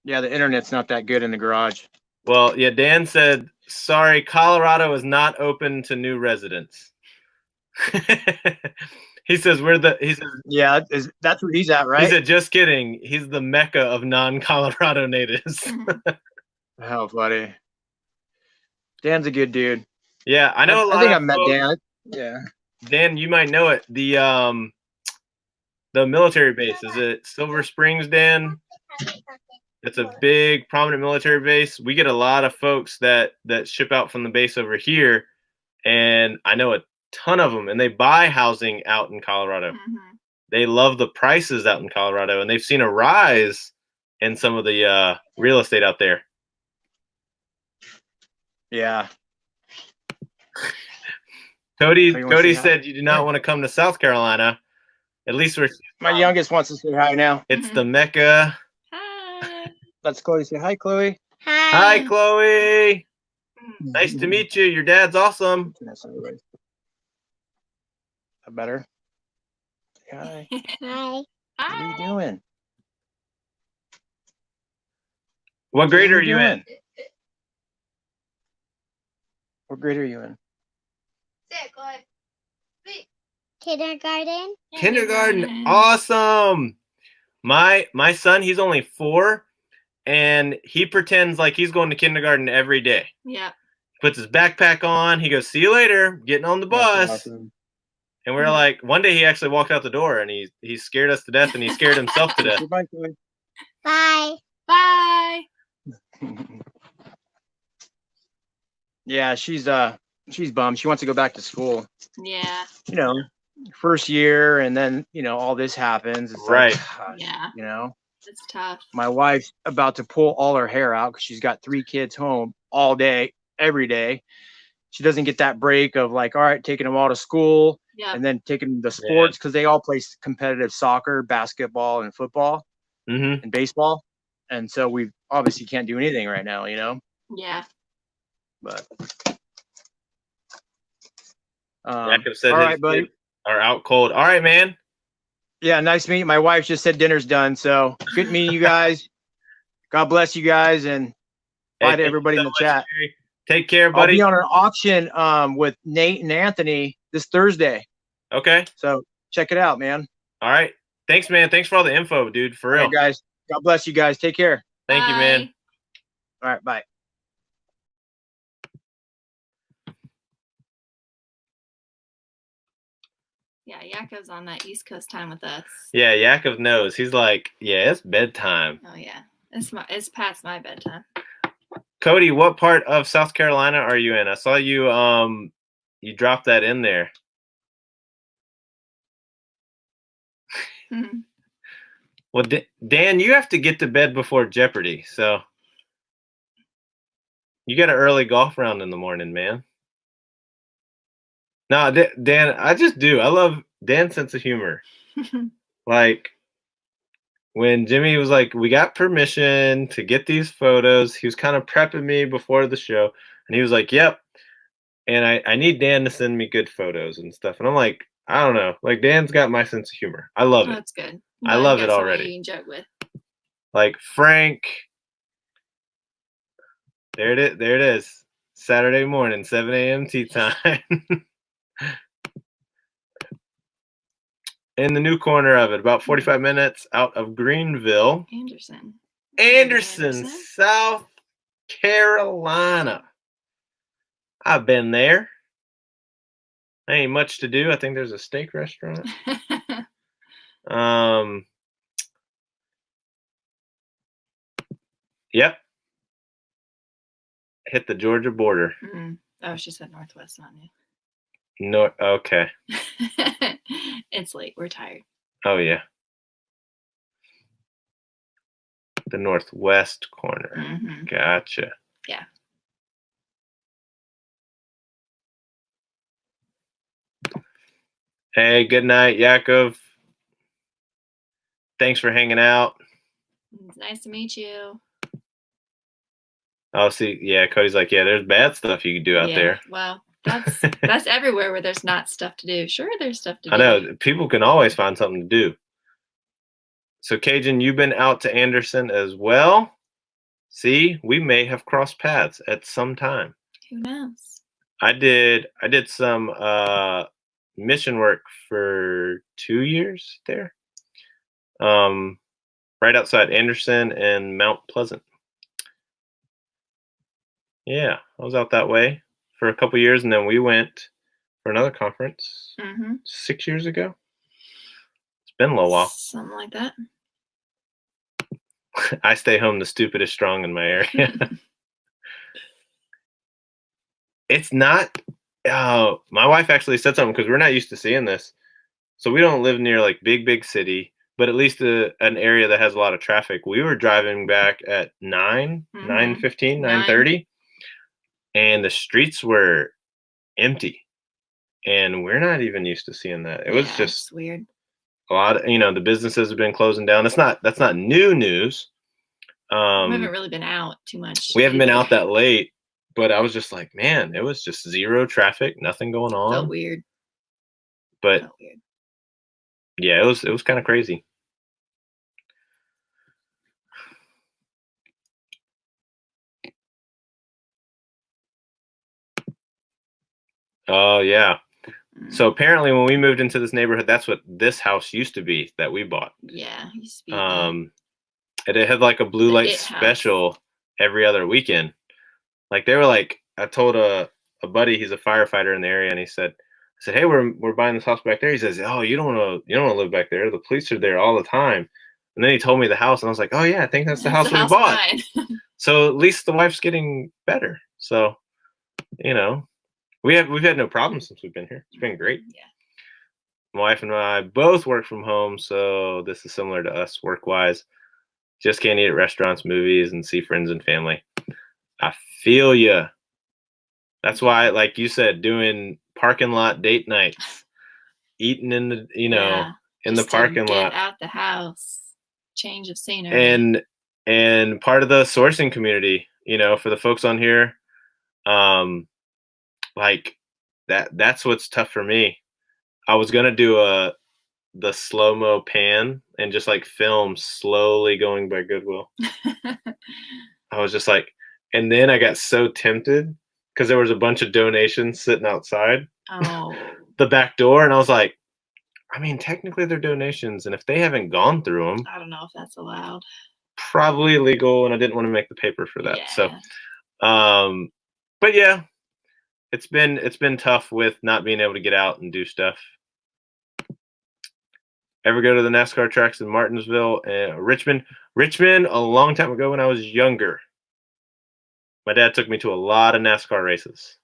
Yeah, the internet's not that good in the garage. Well, yeah, Dan said, sorry, Colorado is not open to new residents. He says Yeah, that's where he's at, right? he said, just kidding. He's the mecca of non-Colorado natives. Mhm. How funny. Dan's a good dude. Yeah, I know a lot I think of I've met folks- Dan. Yeah. Dan, you might know it. The military base, is it Silver Springs, Dan? It's a big, prominent military base. We get a lot of folks that ship out from the base over here, and I know a ton of them, and they buy housing out in Colorado. Mhm. They love the prices out in Colorado, and they've seen a rise in some of the real estate out there. Yeah. Cody So you wanna say hi? said you do not want to come to South Carolina. At least My youngest wants to say hi now. it's the Mecca. Hi. Let's Chloe say hi, Chloe. Hi, Chloe. Nice to meet you. Your dad's awesome. That better? Say hi. Hi. What are you doing? What grade are you in? What grade are you in? Kindergarten. Kindergarten. Awesome. My son, he's only 4, and he pretends like he's going to kindergarten every day. Yeah. Puts his backpack on. He goes, see you later, getting on the bus. That's awesome. And we're like, one day he actually walked out the door, and he scared us to death, and he scared himself to death. Say bye, Chloe. Bye. Bye. Yeah, she's bummed. She wants to go back to school. Yeah. You know, first year, and then all this happens. It's Right. Like, gosh, Yeah. It's tough. my wife's about to pull all her hair out because she's got 3 kids home all day, every day. She doesn't get that break of like, all right, taking them all to school Yeah. and then taking them to sports because they all play competitive soccer, basketball, and football Mm-hmm. and baseball. And so we obviously can't do anything right now, Yeah. but Jacob said all his right, buddy. kids are out cold. All right, man. Yeah, nice meeting you. My wife just said dinner's done, so good meeting you guys. God bless you guys, and bye Hey, to thank everybody you in so the much, chat. Jerry. Take care, I'll buddy. be on an auction with Nate and Anthony this Thursday, Okay. so check it out, man. All right. Thanks, man. Thanks for all the info, dude. For All real. right, guys. God bless you guys. Take care. Thank you, man. Bye. All right, bye. Yeah. Yakov's on that East Coast time with us. Yeah, Yakov knows. He's like, yeah, it's bedtime. Oh yeah. It's past my bedtime. Cody, what part of South Carolina are you in? I saw you you dropped that in there. Mhm. Well, Dan, you have to get to bed before Jeopardy, so you got an early golf round in the morning, man. No, Dan, I just do. I love Dan's sense of humor. Like when Jimmy was like, we got permission to get these photos, he was kind of prepping me before the show, and he was like, yep. And I need Dan to send me good photos and stuff. And I'm like, I don't know. Like Dan's got my sense of humor. I love it. That's good. I Glad love you it got somebody already. You can joke with. Like Frank. There it is. Saturday morning, 7 a.m. tea time. In the new corner of it, about 45 minutes out of Greenville. Anderson, South Carolina. I've been there. Ain't much to do. I think there's a steak restaurant. Yep. Hit the Georgia border. Oh, she said Northwest, not new. No, okay. It's late. We're tired. Oh, yeah. The northwest corner. Gotcha. Yeah. Hey, good night, Yakov. Thanks for hanging out. It's nice to meet you. Oh, see, yeah, Cody's like, yeah, there's bad stuff you can do out there. Well, that's everywhere where there's not stuff to do. Sure, there's stuff to do. I know. People can always find something to do. So, Cajun, you've been out to Anderson as well. See, we may have crossed paths at some time. Who knows? I did some mission work for 2 years there. Right outside Anderson and Mount Pleasant. Yeah, I was out that way for a couple years, and then we went for another conference 6 years ago. It's been a little while. Something like that. I stay home the stupidest strong in my area. It's not. Oh, my wife actually said something because we're not used to seeing this. So we don't live near like big city, but at least an area that has a lot of traffic. We were driving back at 9:15, 9:30, and the streets were empty. And we're not even used to seeing that. It was just weird. A lot of, the businesses have been closing down. That's not new news. We haven't really been out too much. We haven't been out that late, but I was just like, man, it was just zero traffic, nothing going on. Felt weird. But yeah, it was kind of crazy. Oh yeah. So apparently when we moved into this neighborhood, that's what this house used to be that we bought. Yeah, it used to be. It had like a blue light special every other weekend. Like they were like, I told a buddy, he's a firefighter in the area, and I said, hey, we're buying this house back there. He says, oh, you don't want to live back there. The police are there all the time. And then he told me the house, and I was like, oh yeah, I think that's the house we bought. So at least the wife's getting better. So, we've had no problems since we've been here. It's been great. Yeah. My wife and I both work from home, so this is similar to us work-wise. Just can't eat at restaurants, movies, and see friends and family. I feel ya. That's why, like you said, doing parking lot date nights, eating in the, in the parking lot. Get out the house, change of scenery. And part of the sourcing community, for the folks on here, like that's what's tough for me. I was gonna do the slow-mo pan and just like film slowly going by Goodwill. I was just like, and then I got so tempted because there was a bunch of donations sitting outside the back door, and I was like, I mean, technically they're donations, and if they haven't gone through them, I don't know if that's allowed. Probably illegal, and I didn't want to make the paper for that. Yeah. So, but yeah, it's been tough with not being able to get out and do stuff. Ever go to the NASCAR tracks in Martinsville and Richmond? Richmond, a long time ago when I was younger. My dad took me to a lot of NASCAR races.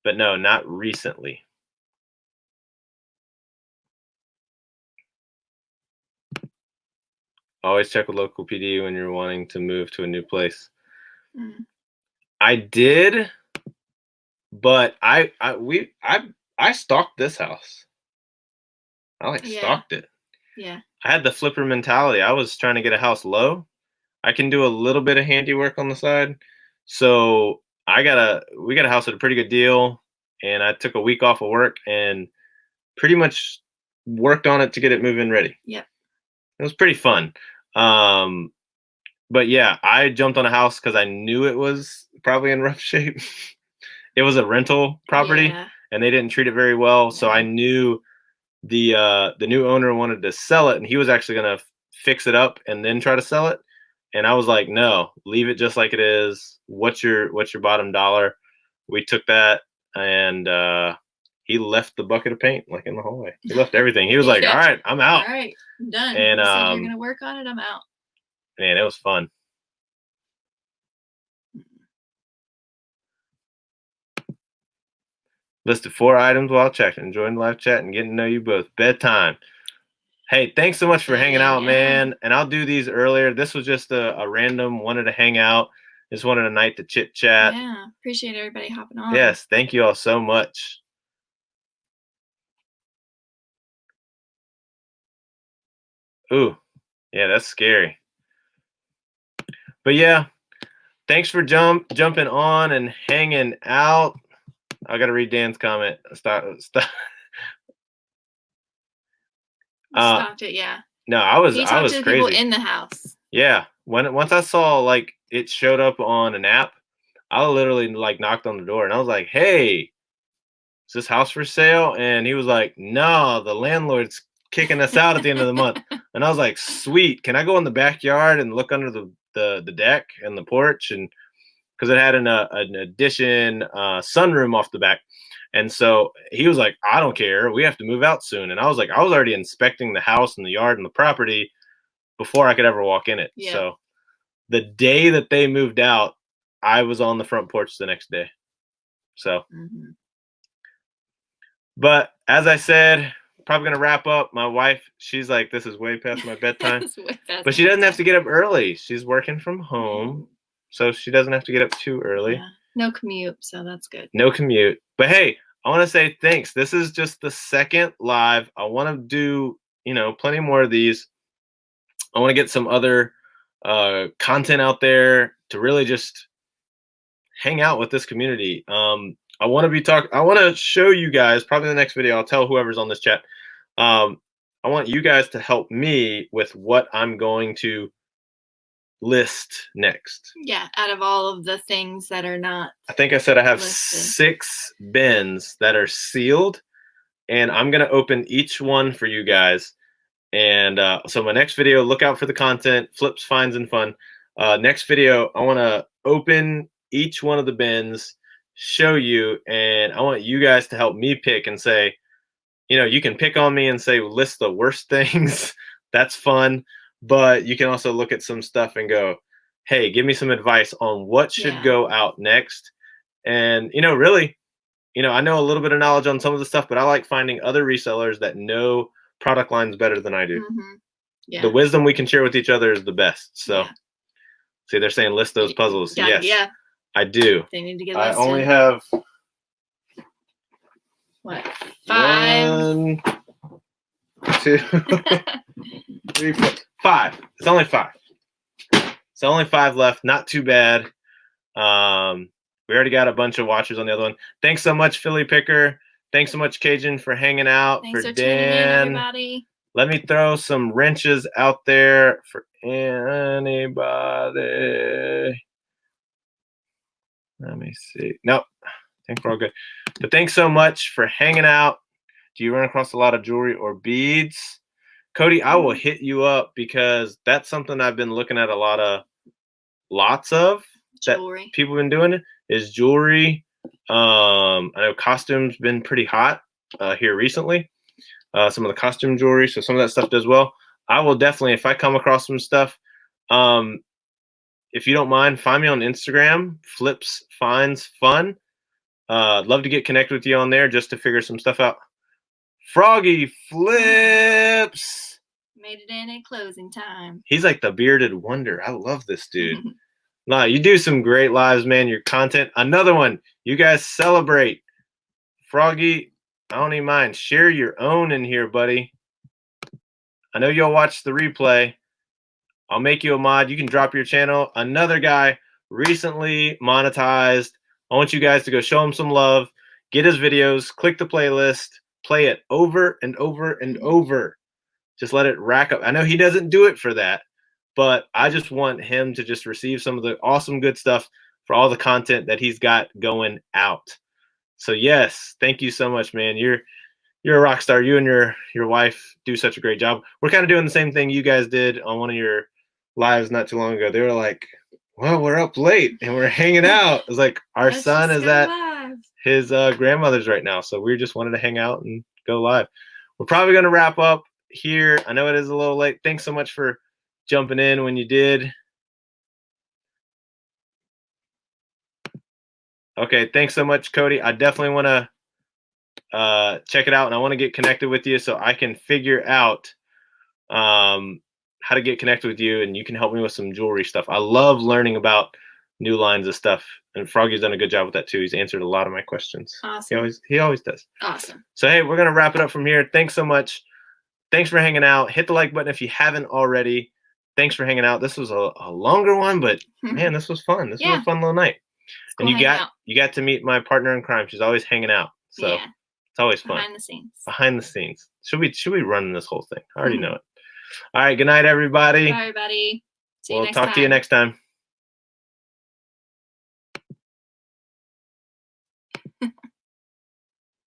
But no, not recently. Always check with local PD when you're wanting to move to a new place. I did, but I stalked this house. I stalked it. Yeah. I had the flipper mentality. I was trying to get a house low. I can do a little bit of handiwork on the side. So we got a house at a pretty good deal, and I took a week off of work and pretty much worked on it to get it move-in ready. Yep. It was pretty fun. But yeah, I jumped on a house because I knew it was probably in rough shape. It was a rental property, and they didn't treat it very well. No. So I knew the new owner wanted to sell it, and he was actually going to fix it up and then try to sell it. And I was like, no, leave it just like it is. What's your bottom dollar? We took that, and he left the bucket of paint like in the hallway. He left everything. He was like, all right, I'm out. All right, I'm done. And you said you're going to work on it, I'm out. Man, it was fun. Listed 4 items while checking. Enjoying the live chat and getting to know you both. Bedtime. Hey, thanks so much for hanging out, man. And I'll do these earlier. This was just a random, wanted to hang out. Just wanted a night to chit chat. Yeah, appreciate everybody hopping on. Yes, thank you all so much. Ooh, yeah, that's scary. But yeah, thanks for jumping on and hanging out. I gotta read Dan's comment. Stop. Stopped it, yeah. No, I was He talked to the crazy. people in the house. Yeah, once I saw like it showed up on an app, I literally like knocked on the door and I was like, "Hey, is this house for sale?" And he was like, "No, the landlord's kicking us out at the end of the month." And I was like, "Sweet, can I go in the backyard and look under the deck and the porch?" And because it had an addition sunroom off the back. And so he was like, "I don't care. We have to move out soon." And I was like, I was already inspecting the house and the yard and the property before I could ever walk in it. Yeah. So the day that they moved out, I was on the front porch the next day. So, but as I said, probably going to wrap up. My wife, she's like, this is way past my bedtime. But she doesn't have to get up early. She's working from home. So she doesn't have to get up too early. Yeah. No commute, so that's good. No commute. But hey, I want to say thanks. This is just the second live. I want to do, plenty more of these. I want to get some other content out there to really just hang out with this community. I want to show you guys, probably in the next video, I'll tell whoever's on this chat. I want you guys to help me with what I'm going to list next. Yeah, out of all of the things that are not. I think I said I have listed. 6 bins that are sealed, and I'm going to open each one for you guys. And so my next video, look out for the content, flips, finds, and fun. Next video, I want to open each one of the bins, show you, and I want you guys to help me pick and say, you can pick on me and say, list the worst things. That's fun. But you can also look at some stuff and go, hey, give me some advice on what should go out next. And, really, I know a little bit of knowledge on some of the stuff, but I like finding other resellers that know product lines better than I do. Yeah. The wisdom we can share with each other is the best. So, see, they're saying list those puzzles. Yes, I do. They need to get listed. I only have what? 5, 1, 2, 3, 4, 5. It's only 5. It's only 5 left. Not too bad. We already got a bunch of watchers on the other one. Thanks so much, Philly Picker. Thanks so much, Cajun, for hanging out. Thanks for Dan. tuning in, everybody. Let me throw some wrenches out there for anybody. Let me see. Nope. I think we're all good. But thanks so much for hanging out. Do you run across a lot of jewelry or beads? Cody, I will hit you up because that's something I've been looking at lots of jewelry. That people have been doing is jewelry. I know costumes been pretty hot here recently. Some of the costume jewelry, so some of that stuff does well. I will definitely, if I come across some stuff, if you don't mind, find me on Instagram, Flips Finds Fun. I'd love to get connected with you on there just to figure some stuff out. Froggy Flips made it in at closing time. He's like the bearded wonder. I love this dude. Nah, you do some great lives, man. Your content. Another one. You guys celebrate. Froggy, I don't even mind. Share your own in here, buddy. I know you'll watch the replay. I'll make you a mod. You can drop your channel. Another guy recently monetized. I want you guys to go show him some love. Get his videos. Click the playlist. Play it over and over and over. Just let it rack up. I know he doesn't do it for that, but I just want him to just receive some of the awesome good stuff for all the content that he's got going out. So yes, thank you so much, man. You're a rock star. You and your wife do such a great job. We're kind of doing the same thing you guys did on one of your lives not too long ago. They were like, well, we're up late and we're hanging out. It's like our son is at his grandmother's right now. So we just wanted to hang out and go live. We're probably going to wrap up here. I know it is a little late. Thanks so much for jumping in when you did. Okay, thanks so much, Cody. I definitely want to check it out, and I want to get connected with you so I can figure out how to get connected with you, and you can help me with some jewelry stuff. I love learning about new lines of stuff, and Froggy's done a good job with that too. He's answered a lot of my questions. Awesome. He always does. Awesome. So hey, we're gonna wrap it up from here. Thanks so much. Thanks for hanging out. Hit the like button if you haven't already. Thanks for hanging out. This was a longer one, but man, this was fun. This was a fun little night. And you got to meet my partner in crime. She's always hanging out. So it's always fun. Behind the scenes. Behind the scenes. Should we run this whole thing? I already know it. All right. Good night, everybody. Bye, everybody. See you we'll next talk time. to you next time.